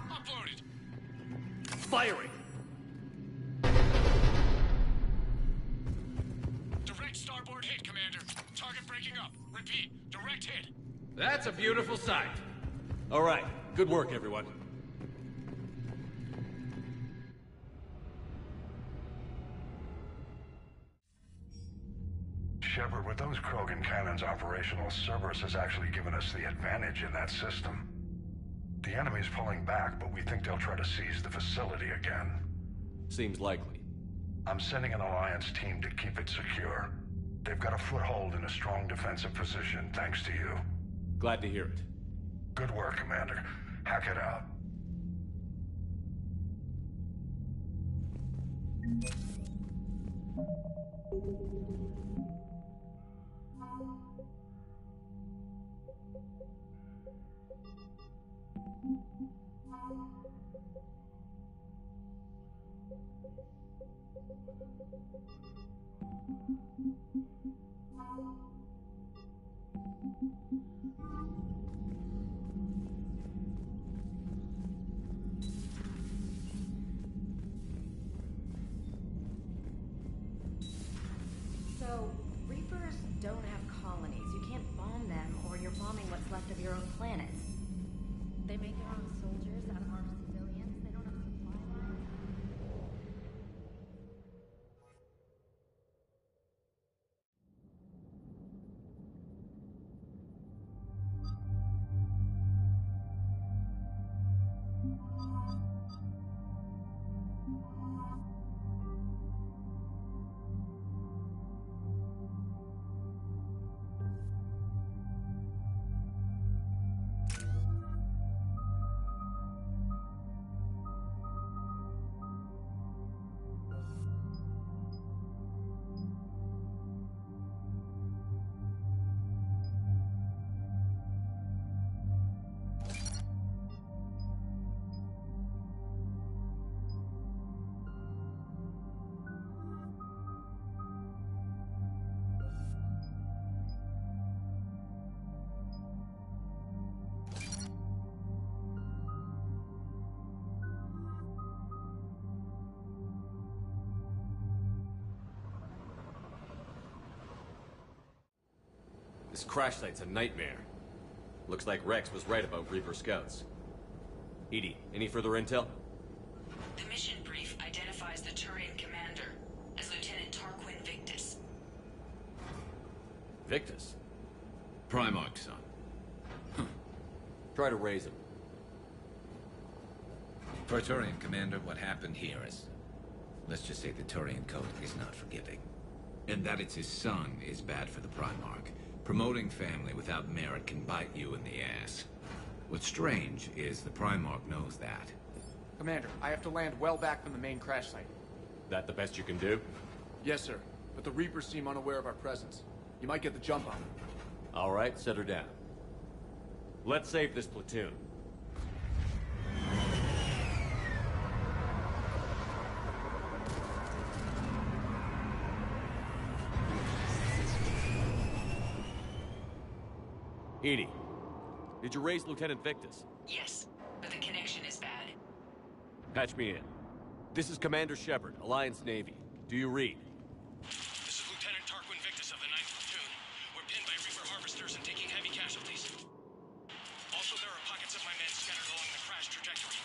Uploaded. Firing! Direct starboard hit, Commander. Target breaking up. Repeat, direct hit. That's a beautiful sight. All right. Good work, everyone. Shepard, with those Krogan cannons operational, Cerberus has actually given us the advantage in that system. The enemy's pulling back, but we think they'll try to seize the facility again. Seems likely. I'm sending an Alliance team to keep it secure. They've got a foothold in a strong defensive position, thanks to you. Glad to hear it. Good work, Commander. Hack it out. So, Reapers don't have colonies. You can't bomb them, or you're bombing what's left of your own planet. They make their own soldiers out of armed civilians. They don't have supply lines. This crash site's a nightmare. Looks like Rex was right about Reaper scouts. EDI, any further intel? The mission brief identifies the Turian commander as Lieutenant Tarquin Victus. Victus? Primarch's son. Try to raise him. For a Turian commander, what happened here is... let's just say the Turian code is not forgiving. And that it's his son is bad for the Primarch. Promoting family without merit can bite you in the ass. What's strange is the Primarch knows that. Commander, I have to land well back from the main crash site. That the best you can do? Yes, sir. But the Reapers seem unaware of our presence. You might get the jump on them. All right, set her down. Let's save this platoon. EDI, did you raise Lieutenant Victus? Yes, but the connection is bad. Patch me in. This is Commander Shepard, Alliance Navy. Do you read? This is Lieutenant Tarquin Victus of the 9th Platoon. We're pinned by Reaper harvesters and taking heavy casualties. Also, there are pockets of my men scattered along the crash trajectory.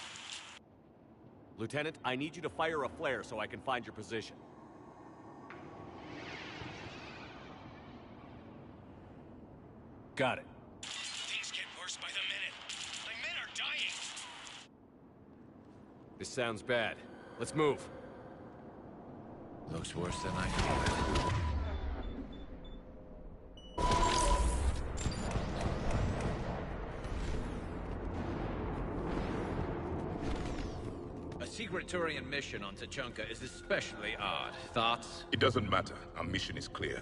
Lieutenant, I need you to fire a flare so I can find your position. Got it. Things get worse by the minute. My men are dying. This sounds bad. Let's move. Looks worse than I feared. A secret Turian mission on Tuchanka is especially odd. Thoughts? It doesn't matter. Our mission is clear.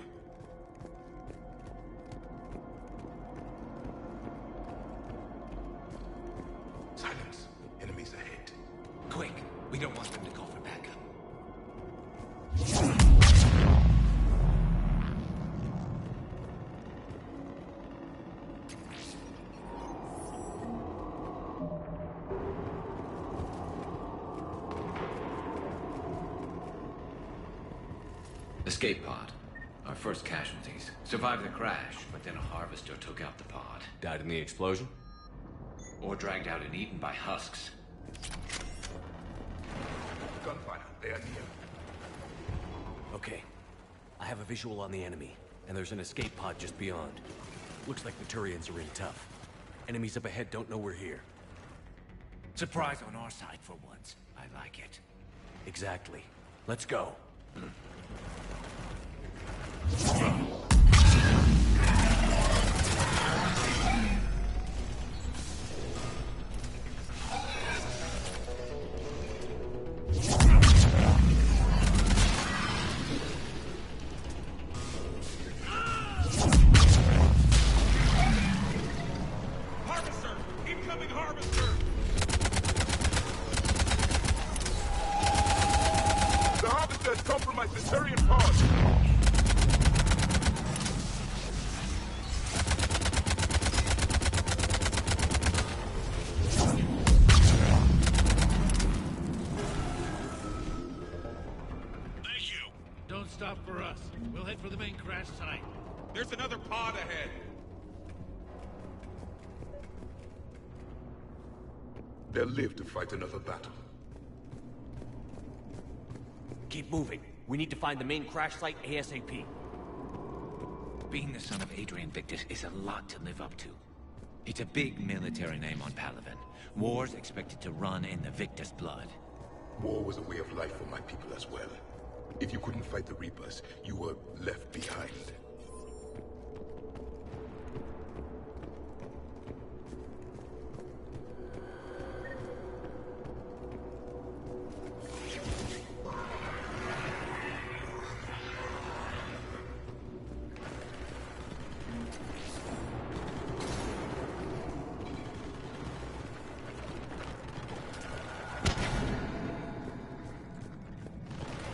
Silence. Enemies ahead. Quick! We don't want them to call for backup. Escape pod. Our first casualties. Survived the crash, but then a harvester took out the pod. Died in the explosion? Or dragged out and eaten by husks. Gunfire. They are near. Okay. I have a visual on the enemy. And there's an escape pod just beyond. Looks like the Turians are in tough. Enemies up ahead don't know we're here. Surprise on our side for once. I like it. Exactly. Let's go. There's another pod ahead. They'll live to fight another battle. Keep moving. We need to find the main crash site ASAP. Being the son of Adrian Victus is a lot to live up to. It's a big military name on Palaven. War's expected to run in the Victus blood. War was a way of life for my people as well. If you couldn't fight the Reapers, you were left behind.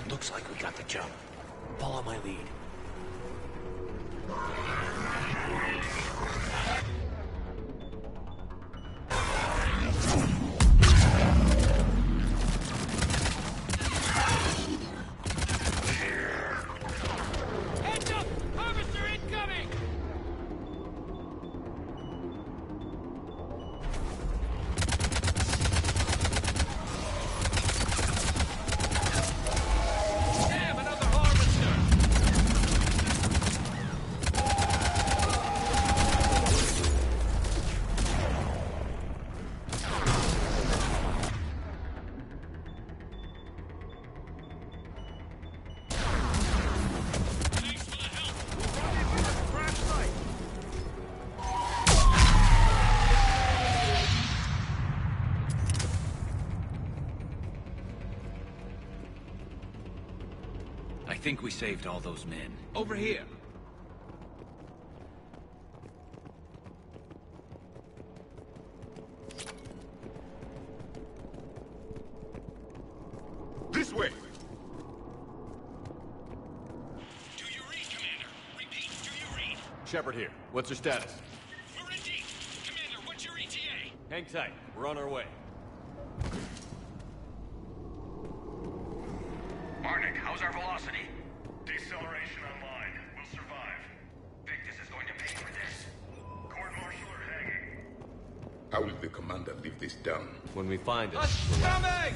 Looks like we got the jump. Follow my lead. Heads up! Harvester incoming! I think we saved all those men. Over here! This way! Do you read, Commander? Repeat, do you read? Shepard here. What's your status? We're in deep. Commander, what's your ETA? Hang tight. We're on our way. Marnik, how's our velocity? Deceleration online. We'll survive. Victus is going to pay for this. Court-martial or hanging? How will the commander live this down? When we find it. Coming!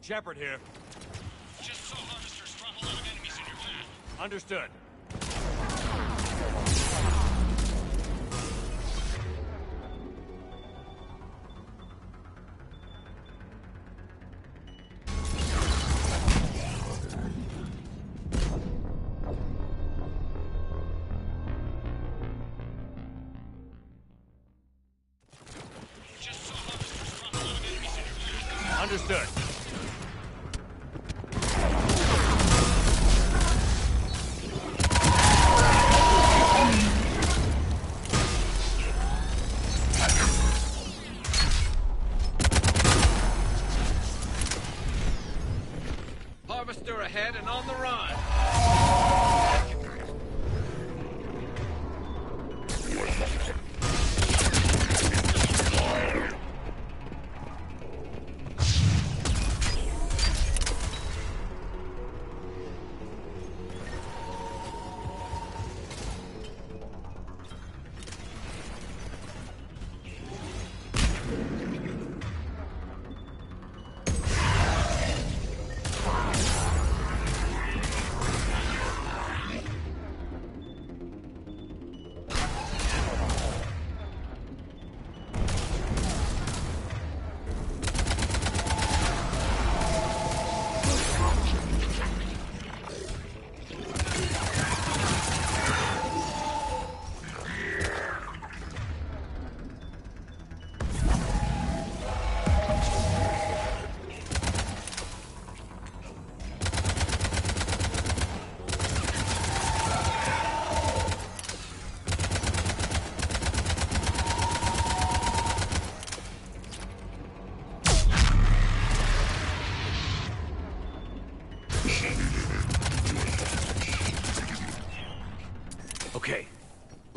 Shepard here. Just saw harvesters drop a lot of enemies in your path. Understood. Just saw harvesters drop a lot of enemies in your path. Understood. Harvester ahead and on the run!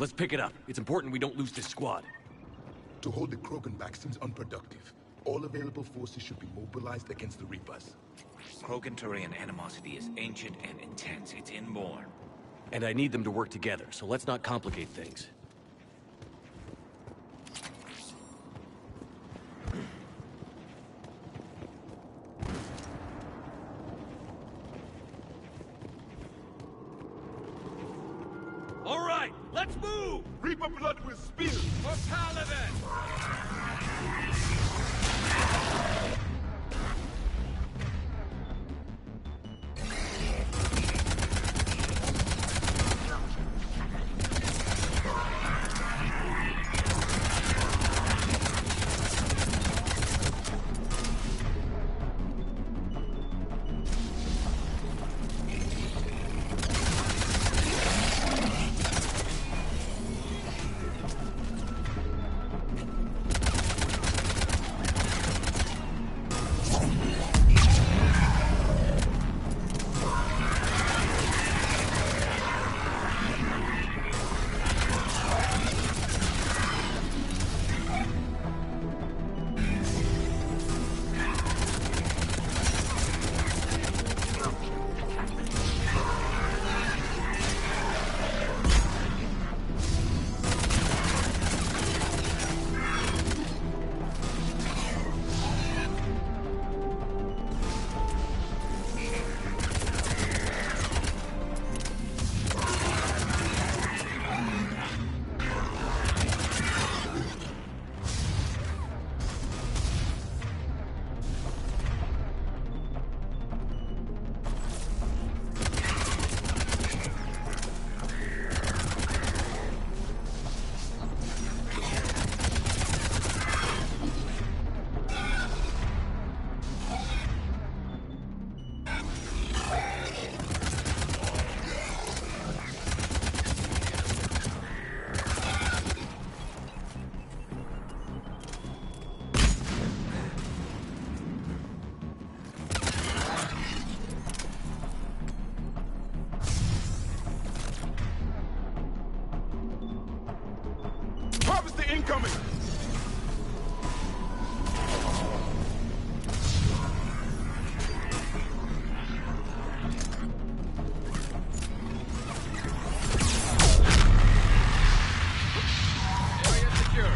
let's pick it up. It's important we don't lose this squad. To hold the Krogan back seems unproductive. All available forces should be mobilized against the Reapers. Krogan-Turian animosity is ancient and intense. It's inborn. And I need them to work together, so let's not complicate things. All right, let's move! Reaper blood with spears! For Paladin! Incoming! Area secure.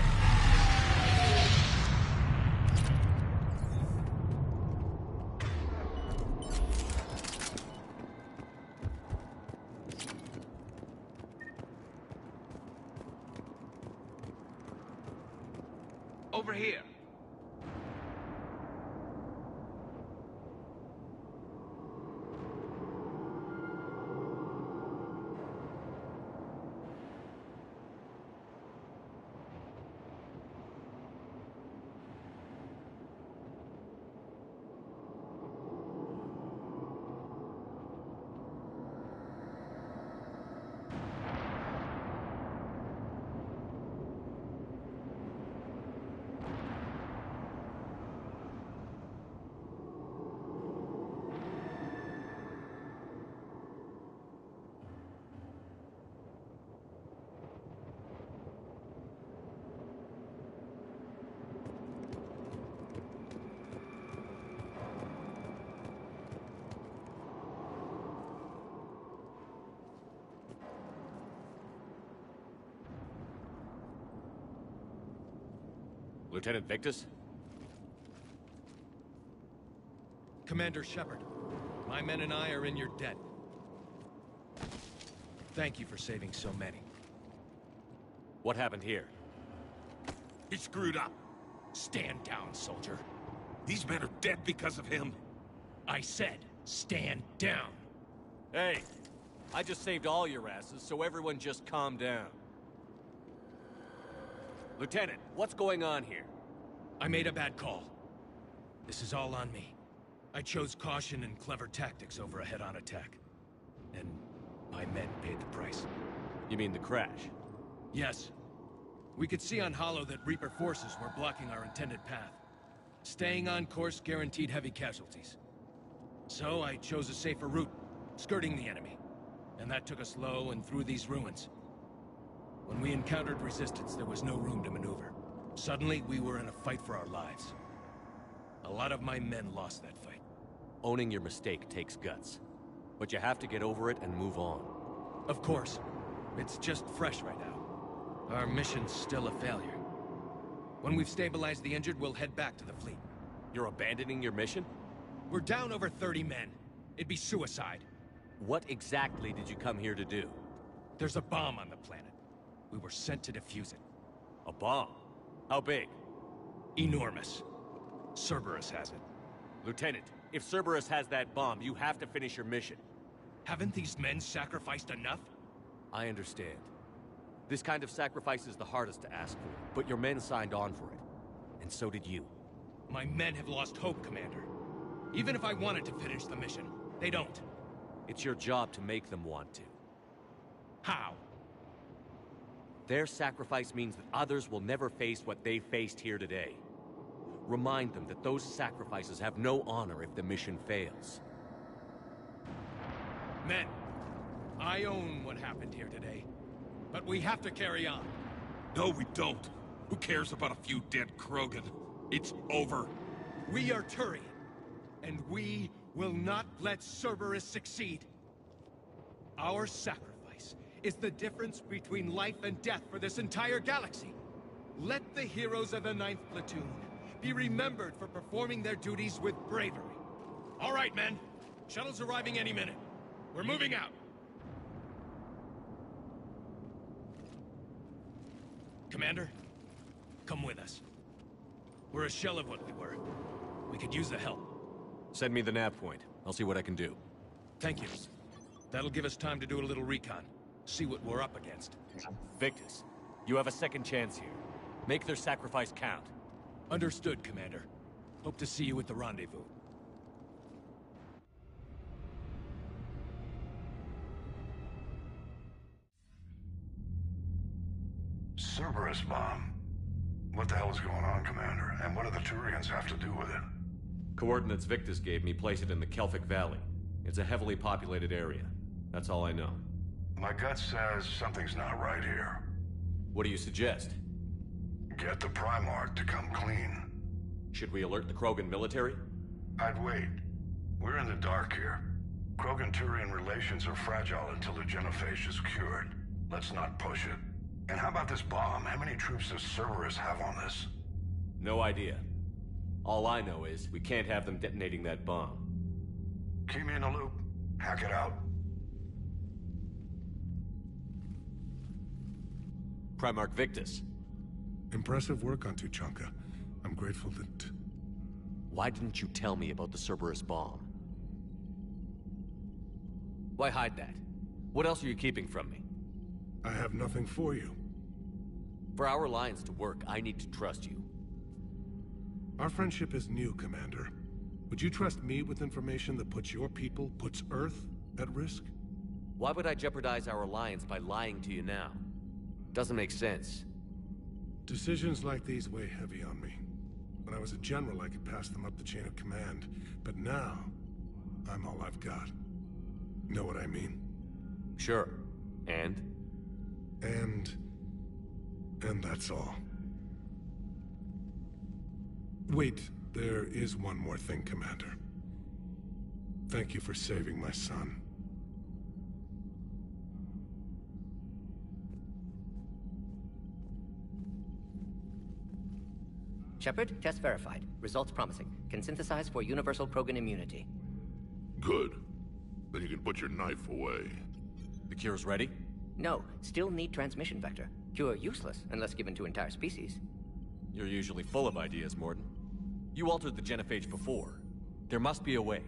Over here. Lieutenant Victus? Commander Shepard, my men and I are in your debt. Thank you for saving so many. What happened here? He screwed up. Stand down, soldier. These men are dead because of him. I said, stand down. Hey, I just saved all your asses, so everyone just calm down. Lieutenant, what's going on here? I made a bad call. This is all on me. I chose caution and clever tactics over a head-on attack. And my men paid the price. You mean the crash? Yes. We could see on Hollow that Reaper forces were blocking our intended path. Staying on course guaranteed heavy casualties. So I chose a safer route, skirting the enemy. And that took us low and through these ruins. When we encountered resistance, there was no room to maneuver. Suddenly, we were in a fight for our lives. A lot of my men lost that fight. Owning your mistake takes guts. But you have to get over it and move on. Of course. It's just fresh right now. Our mission's still a failure. When we've stabilized the injured, we'll head back to the fleet. You're abandoning your mission? We're down over 30 men. It'd be suicide. What exactly did you come here to do? There's a bomb on the planet. We were sent to defuse it. A bomb? How big? Enormous. Cerberus has it. Lieutenant, if Cerberus has that bomb, you have to finish your mission. Haven't these men sacrificed enough? I understand. This kind of sacrifice is the hardest to ask for, but your men signed on for it. And so did you. My men have lost hope, Commander. Even if I wanted to finish the mission, they don't. It's your job to make them want to. How? Their sacrifice means that others will never face what they faced here today. Remind them that those sacrifices have no honor if the mission fails. Men, I own what happened here today. But we have to carry on. No, we don't. Who cares about a few dead Krogan? It's over. We are Turian, and we will not let Cerberus succeed. Our sacrifice is the difference between life and death for this entire galaxy. Let the heroes of the 9th Platoon be remembered for performing their duties with bravery. All right, men. Shuttle's arriving any minute. We're moving out. Commander, come with us. We're a shell of what we were. We could use the help. Send me the nav point. I'll see what I can do. Thank you. That'll give us time to do a little recon. See what we're up against. Victus, you have a second chance here. Make their sacrifice count. Understood, Commander. Hope to see you at the rendezvous. Cerberus bomb. What the hell is going on, Commander? And what do the Turians have to do with it? Coordinates Victus gave me place it in the Kelphic Valley. It's a heavily populated area. That's all I know. My gut says something's not right here. What do you suggest? Get the Primarch to come clean. Should we alert the Krogan military? I'd wait. We're in the dark here. Krogan-Turian relations are fragile until the genophage is cured. Let's not push it. And how about this bomb? How many troops does Cerberus have on this? No idea. All I know is we can't have them detonating that bomb. Keep me in the loop. Hack it out. Primarch Victus. Impressive work on Tuchanka. I'm grateful that... Why didn't you tell me about the Cerberus bomb? Why hide that? What else are you keeping from me? I have nothing for you. For our alliance to work, I need to trust you. Our friendship is new, Commander. Would you trust me with information that puts your people, puts Earth, at risk? Why would I jeopardize our alliance by lying to you now? Doesn't make sense. Decisions like these weigh heavy on me. When I was a general, I could pass them up the chain of command. But now, I'm all I've got. Know what I mean? Sure. And that's all. Wait, there is one more thing, Commander. Thank you for saving my son. Shepard, test verified. Results promising. Can synthesize for universal Krogan immunity. Good. Then you can put your knife away. The cure's ready? No, still need transmission vector. Cure useless unless given to entire species. You're usually full of ideas, Mordin. You altered the genophage before. There must be a way.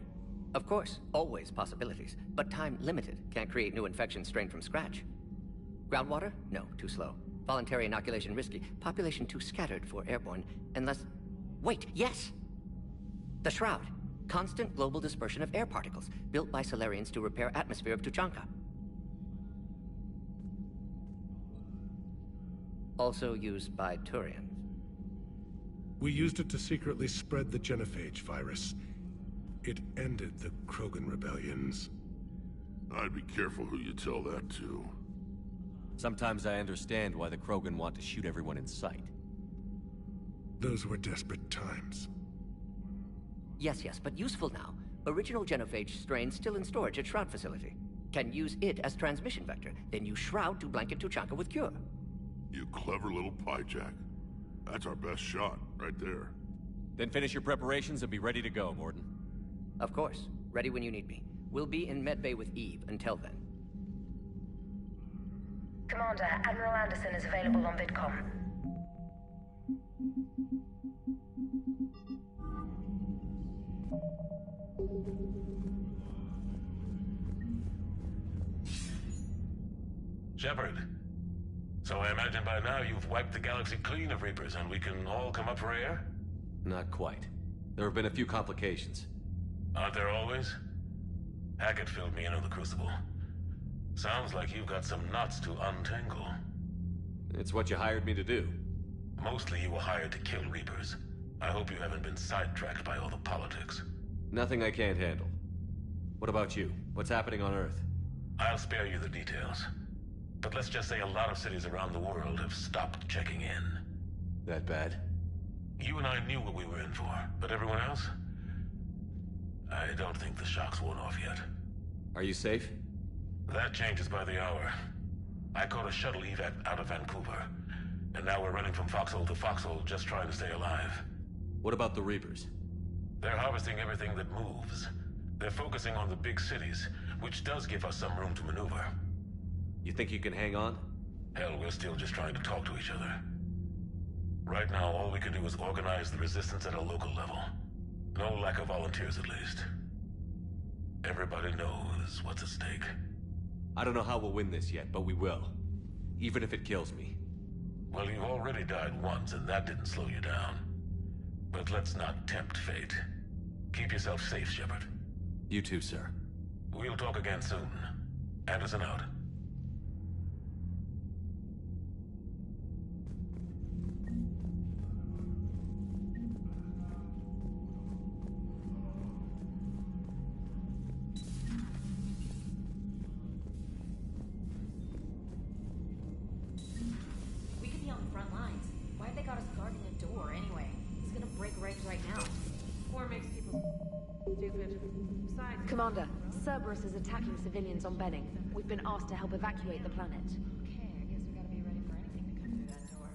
Of course, always possibilities. But time limited. Can't create new infections strained from scratch. Groundwater? No, too slow. Voluntary inoculation risky. Population too scattered for airborne. Unless... Wait, yes! The Shroud. Constant global dispersion of air particles, built by Solarians to repair atmosphere of Tuchanka. Also used by Turians. We used it to secretly spread the genophage virus. It ended the Krogan rebellions. I'd be careful who you tell that to. Sometimes I understand why the Krogan want to shoot everyone in sight. Those were desperate times. Yes, but useful now. Original genophage strain still in storage at Shroud facility. Can use it as transmission vector, then use Shroud to blanket Tuchanka with cure. You clever little pyjak. That's our best shot, right there. Then finish your preparations and be ready to go, Mordin. Of course. Ready when you need me. We'll be in Medbay with Eve until then. Commander, Admiral Anderson is available on VidCom. Shepard. So I imagine by now you've wiped the galaxy clean of Reapers and we can all come up for air? Not quite. There have been a few complications. Aren't there always? Hackett filled me in on the Crucible. Sounds like you've got some knots to untangle. It's what you hired me to do. Mostly you were hired to kill Reapers. I hope you haven't been sidetracked by all the politics. Nothing I can't handle. What about you? What's happening on Earth? I'll spare you the details. But let's just say a lot of cities around the world have stopped checking in. That bad? You and I knew what we were in for, but everyone else? I don't think the shock's worn off yet. Are you safe? That changes by the hour. I caught a shuttle evac out of Vancouver, and now we're running from foxhole to foxhole just trying to stay alive. What about the Reapers? They're harvesting everything that moves. They're focusing on the big cities, which does give us some room to maneuver. You think you can hang on? Hell, we're still just trying to talk to each other. Right now, all we can do is organize the resistance at a local level. No lack of volunteers, at least. Everybody knows what's at stake. I don't know how we'll win this yet, but we will. Even if it kills me. Well, you've already died once, and that didn't slow you down. But let's not tempt fate. Keep yourself safe, Shepard. You too, sir. We'll talk again soon. Anderson out. We could be on the front lines. Why have they got us guarding a door anyway? He's gonna break regs right now. War makes people stupid. Besides, Commander, Cerberus is attacking civilians on Benning. We've been asked to help evacuate the planet. Okay, I guess we gotta be ready for anything to come through that door.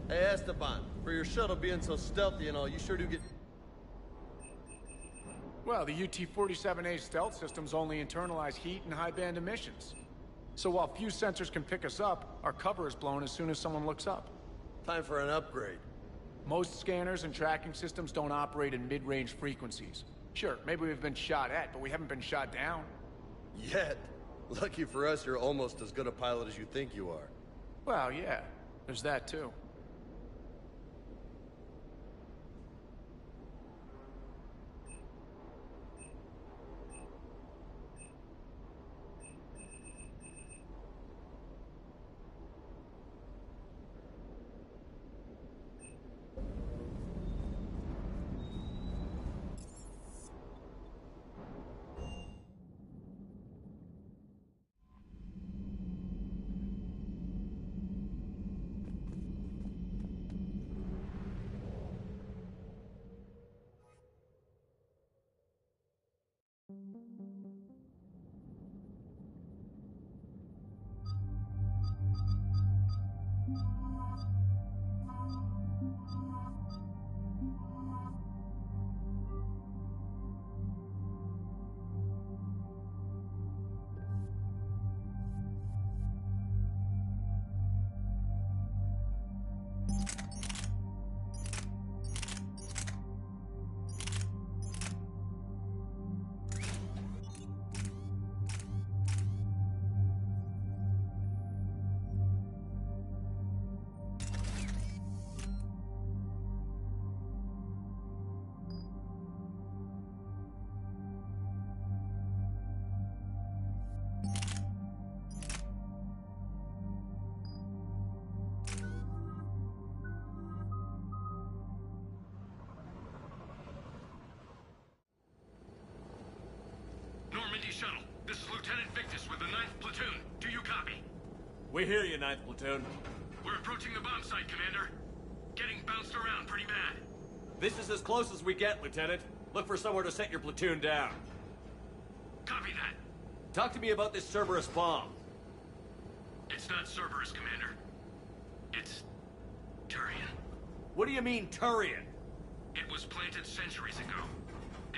Hey, Esteban, for your shuttle being so stealthy and all, you sure do get... Well, the UT-47A stealth systems only internalize heat and high-band emissions. So while few sensors can pick us up, our cover is blown as soon as someone looks up. Time for an upgrade. Most scanners and tracking systems don't operate in mid-range frequencies. Sure, maybe we've been shot at, but we haven't been shot down. Yet. Lucky for us, you're almost as good a pilot as you think you are. Well, yeah. There's that, too. The 9th Platoon, do you copy? We hear you, 9th Platoon. We're approaching the bomb site, Commander. Getting bounced around pretty bad. This is as close as we get, Lieutenant. Look for somewhere to set your platoon down. Copy that. Talk to me about this Cerberus bomb. It's not Cerberus, Commander. It's... Turian. What do you mean, Turian? It was planted centuries ago,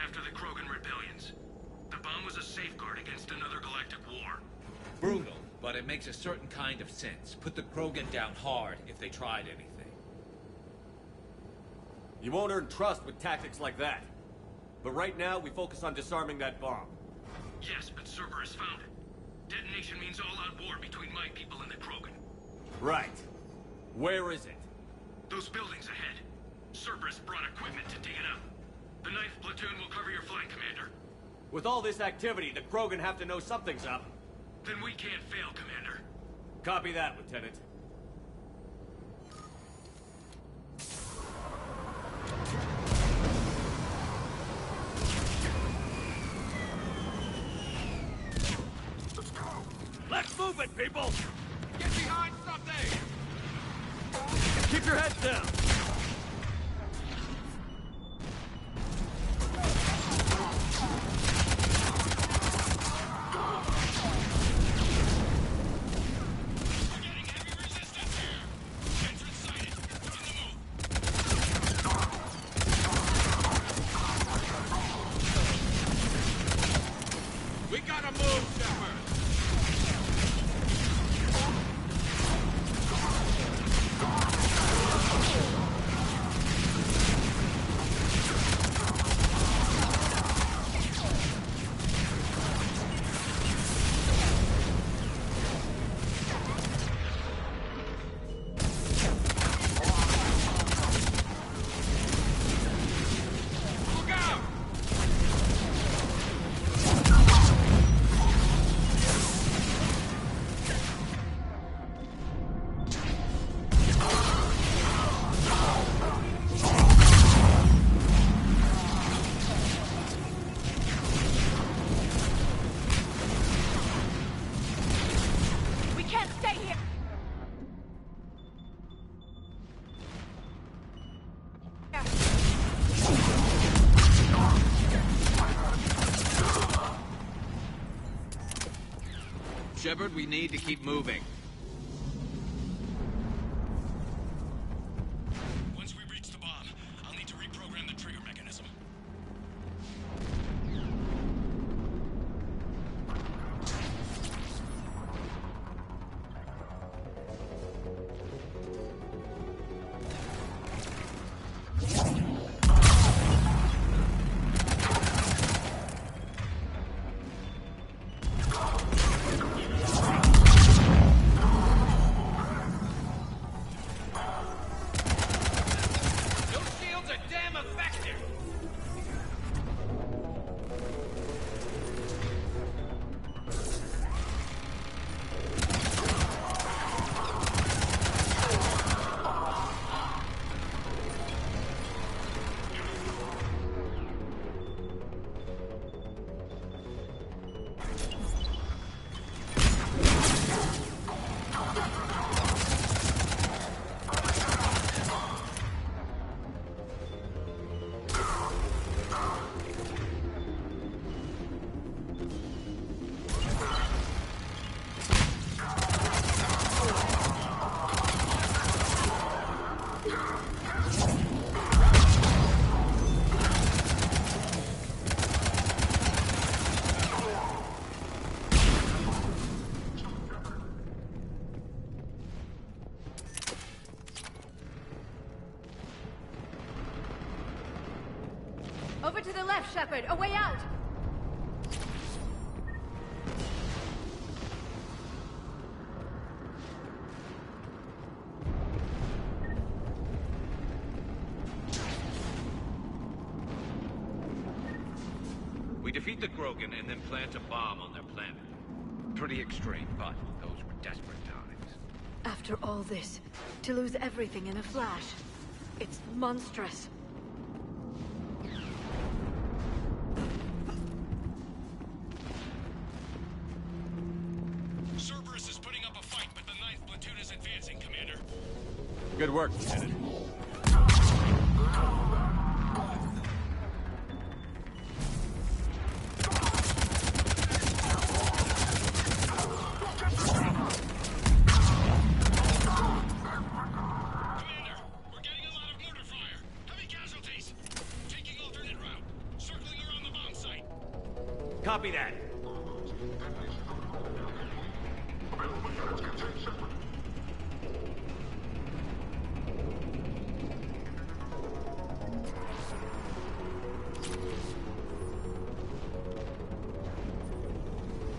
after the Krogan rebellions. The bomb was a safeguard against another galactic war. Brutal, but it makes a certain kind of sense. Put the Krogan down hard if they tried anything. You won't earn trust with tactics like that. But right now, we focus on disarming that bomb. Yes, but Cerberus found it. Detonation means all-out war between my people and the Krogan. Right. Where is it? Those buildings ahead. Cerberus brought equipment to dig it up. The 9th Platoon will cover your flank, Commander. With all this activity, the Krogan have to know something's up. Then we can't fail, Commander. Copy that, Lieutenant. Let's move it, people! Get behind something! Keep your heads down! We gotta move, Shepard! Shepard, we need to keep moving. Once we reach the bomb, I'll need to reprogram the trigger mechanism. Over to the left, Shepard. A way out! We defeat the Krogan and then plant a bomb on their planet. Pretty extreme, but those were desperate times. After all this, to lose everything in a flash, it's monstrous. work, Lieutenant. Copy that.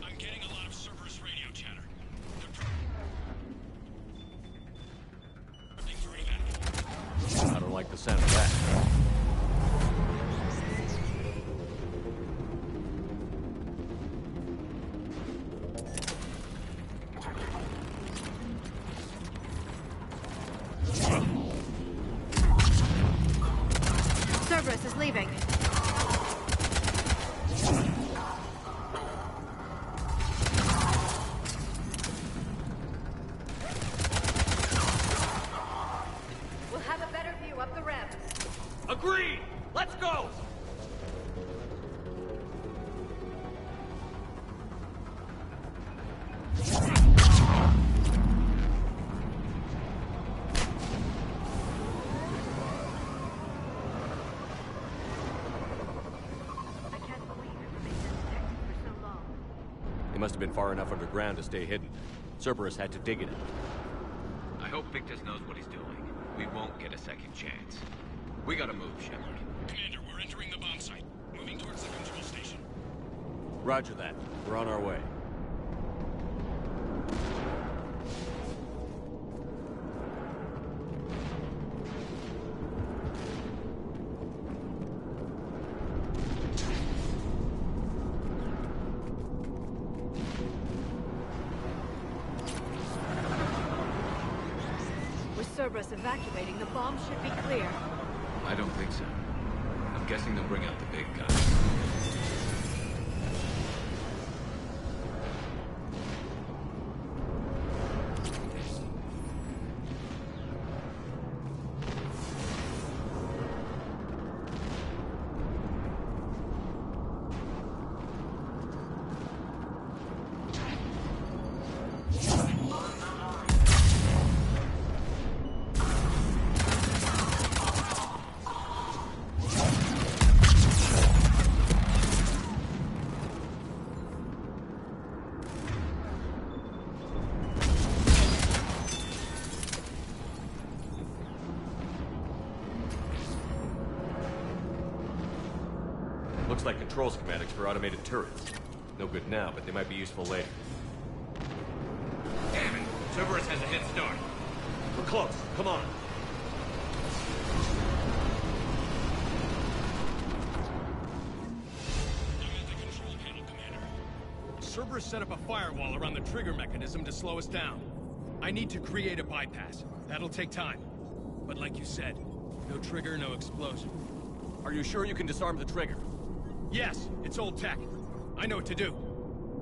I'm getting a lot of Cerberus radio chatter. I don't like the sound of that. Cerberus is leaving. We'll have a better view up the ramp. Agreed! Let's go! They must have been far enough underground to stay hidden. Cerberus had to dig it out. I hope Victus knows what he's doing. We won't get a second chance. We gotta move, Shepard. Commander, we're entering the bomb site. Moving towards the control station. Roger that. We're on our way. With Cerberus evacuating, the bomb should be clear. I don't think so. I'm guessing they'll bring out the big guns. Looks like control schematics for automated turrets. No good now, but they might be useful later. Damn it! Cerberus has a head start. We're close. Come on. Cerberus set up a firewall around the trigger mechanism to slow us down. I need to create a bypass. That'll take time. But like you said, no trigger, no explosion. Are you sure you can disarm the trigger? Yes, it's old tech. I know what to do.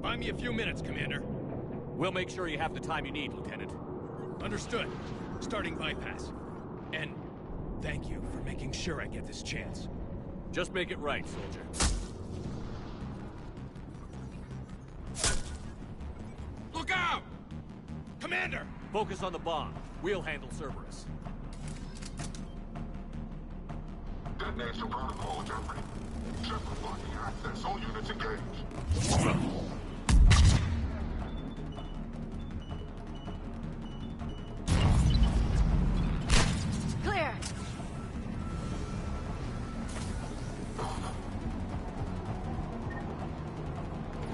Buy me a few minutes, Commander. We'll make sure you have the time you need, Lieutenant. Understood. Starting bypass. And thank you for making sure I get this chance. Just make it right, soldier. Look out! Commander! Focus on the bomb. We'll handle Cerberus. Detonation protocol adjustment. Shepard blocking access. All units engaged. Clear!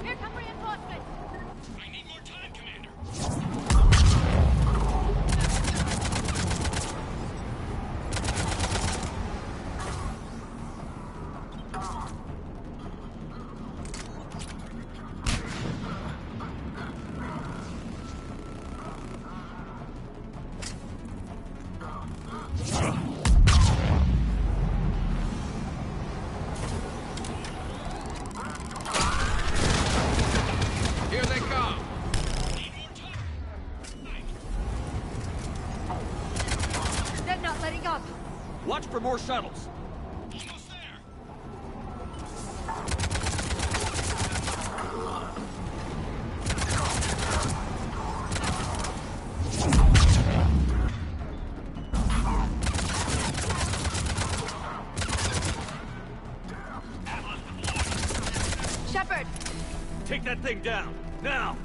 Here come reinforcements! I need more time, Commander. more shuttles. Almost there. Shepard! Take that thing down, now!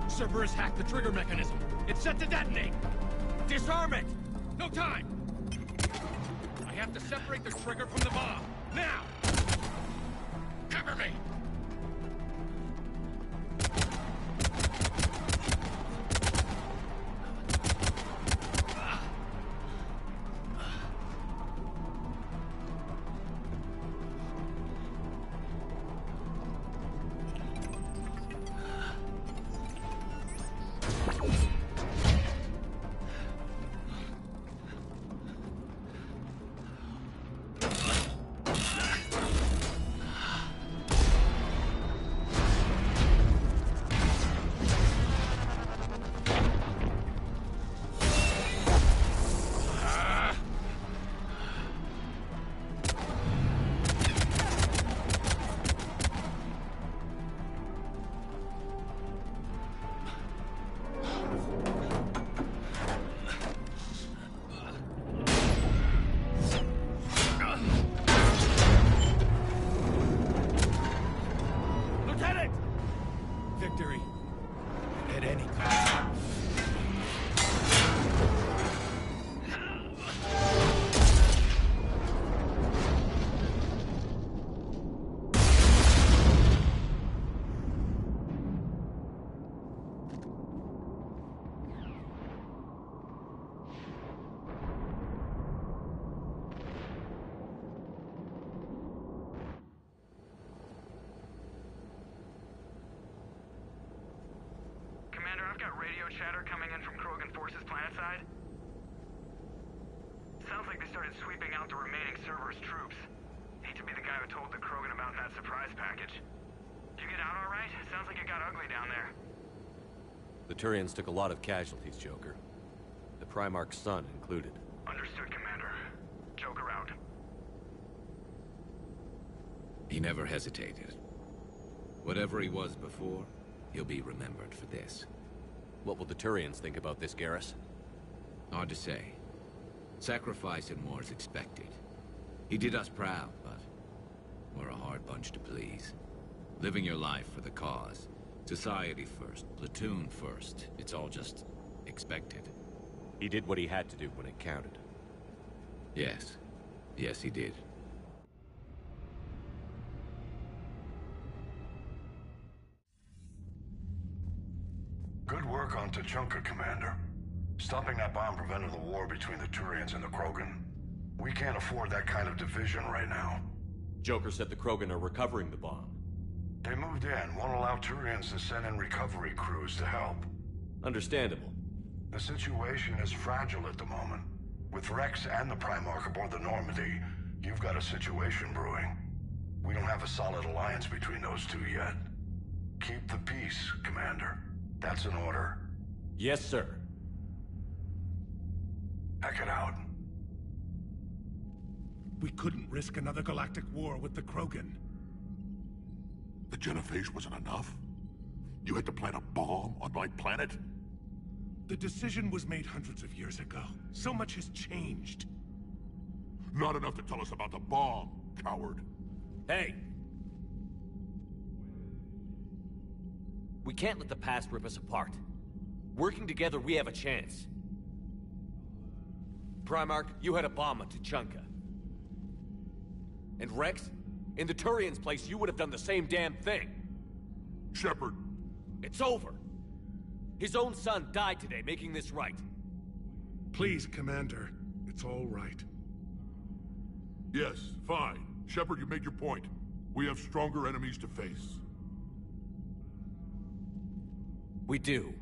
Cerberus hacked the trigger mechanism. It's set to detonate. Disarm it! No time! I have to separate the trigger from the bomb. Now! Cover me! Victory. At any cost. Chatter coming in from Krogan forces planetside. Sounds like they started sweeping out the remaining Cerberus troops. Hate to be the guy who told the Krogan about that surprise package. Did you get out all right? Sounds like it got ugly down there. The Turians took a lot of casualties, Joker. The Primarch's son included. Understood, Commander. Joker out. He never hesitated. Whatever he was before, he'll be remembered for this. What will the Turians think about this, Garrus? Hard to say. Sacrifice and more is expected. He did us proud, but we're a hard bunch to please. Living your life for the cause. Society first, platoon first. It's all just expected. He did what he had to do when it counted. Yes. Yes, he did. Good work on Tuchanka, Commander. Stopping that bomb prevented the war between the Turians and the Krogan. We can't afford that kind of division right now. Joker said the Krogan are recovering the bomb. They moved in, won't allow Turians to send in recovery crews to help. Understandable. The situation is fragile at the moment. With Rex and the Primarch aboard the Normandy, you've got a situation brewing. We don't have a solid alliance between those two yet. Keep the peace, Commander. That's an order. Yes, sir. Hack it out. We couldn't risk another galactic war with the Krogan. The genophage wasn't enough? You had to plant a bomb on my planet? The decision was made hundreds of years ago. So much has changed. Not enough to tell us about the bomb, coward. Hey! We can't let the past rip us apart. Working together, we have a chance. Primarch, you had a bomb on Tuchanka. And Rex, in the Turian's place, you would have done the same damn thing. Shepard. It's over. His own son died today, making this right. Please, Commander. It's all right. Yes, fine. Shepard, you made your point. We have stronger enemies to face. We do.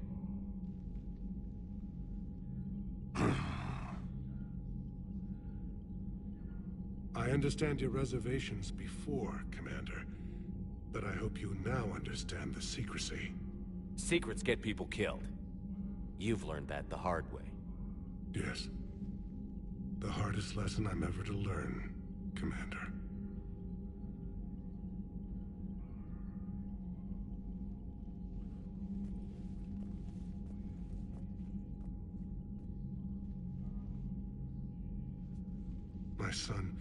I understand your reservations before, Commander. But I hope you now understand the secrecy. Secrets get people killed. You've learned that the hard way. Yes. The hardest lesson I'm ever to learn, Commander. My son,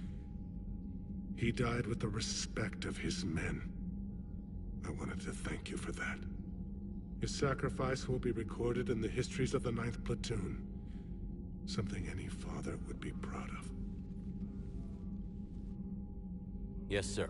he died with the respect of his men. I wanted to thank you for that. His sacrifice will be recorded in the histories of the 9th Platoon. Something any father would be proud of. Yes, sir.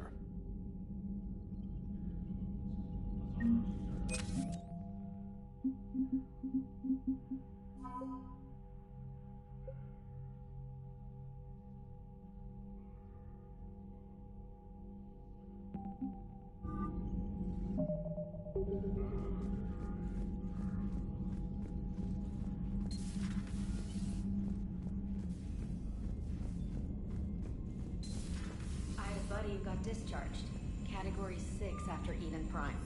Buddy got discharged. Category 6 after Eden Prime.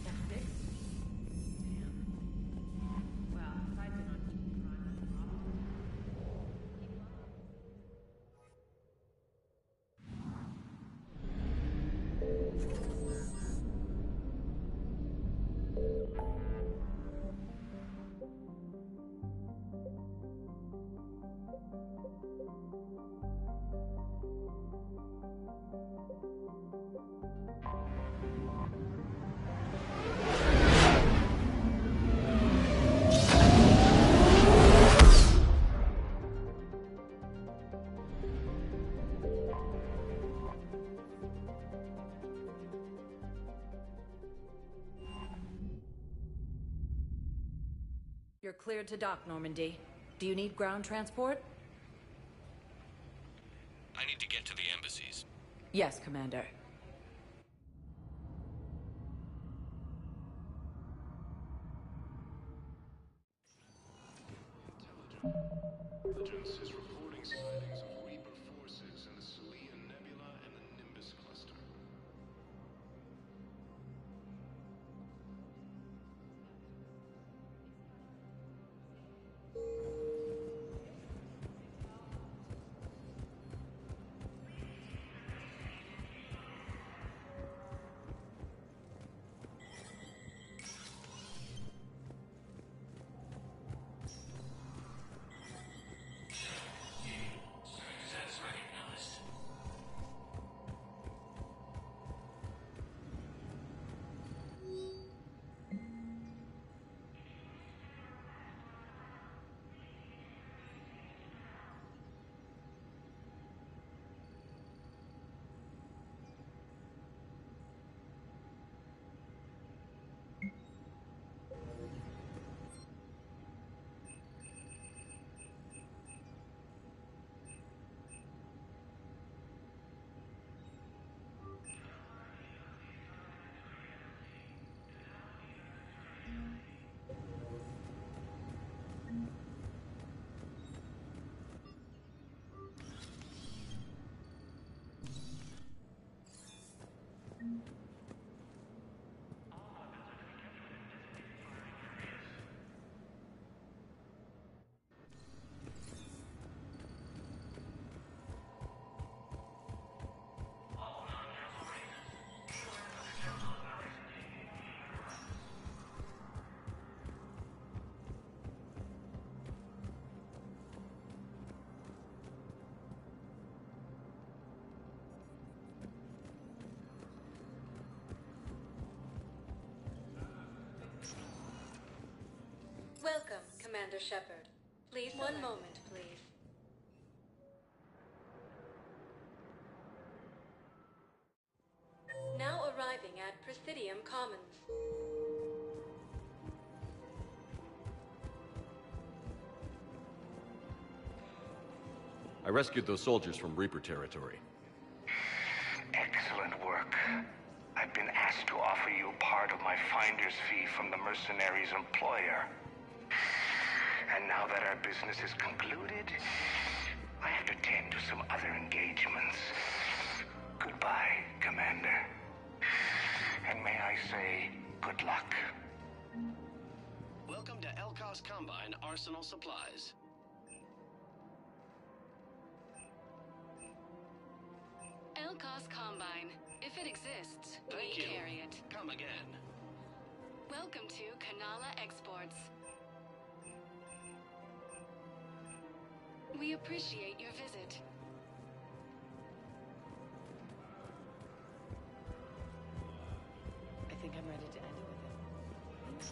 That's 6? Damn. Well, if I'd been on Eden Prime, that's You're cleared to dock, Normandy. Do you need ground transport? I need to get to the embassies. Yes, Commander. Intelligence is reporting sightings of Reaper forces in the Selian Nebula and the Nimbus cluster. Welcome, Commander Shepard. Please, one moment, please. Now arriving at Presidium Commons. I rescued those soldiers from Reaper territory. Excellent work. I've been asked to offer you part of my finder's fee from the mercenary's employer. And now that our business is concluded, I have to tend to some other engagements. Goodbye, Commander. And may I say, good luck. Welcome to Elkos Combine Arsenal Supplies. Elkos Combine. If it exists, we carry it. Come again. Welcome to Kanala Exports. We appreciate your visit. I think I'm ready to end it with it.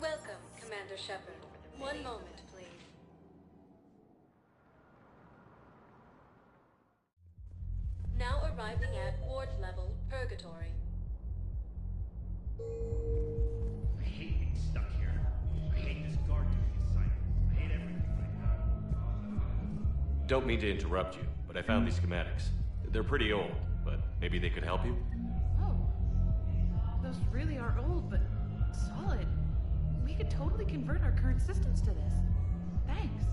Welcome, Commander Shepard. One moment, please. Now arriving at ward level Purgatory. I hate being stuck here. I hate this guard duty assignment. I hate everything right now. Don't mean to interrupt you, but I found these schematics. They're pretty old, but maybe they could help you? Oh. Those really are old, but solid. We could totally convert our current systems to this. Thanks.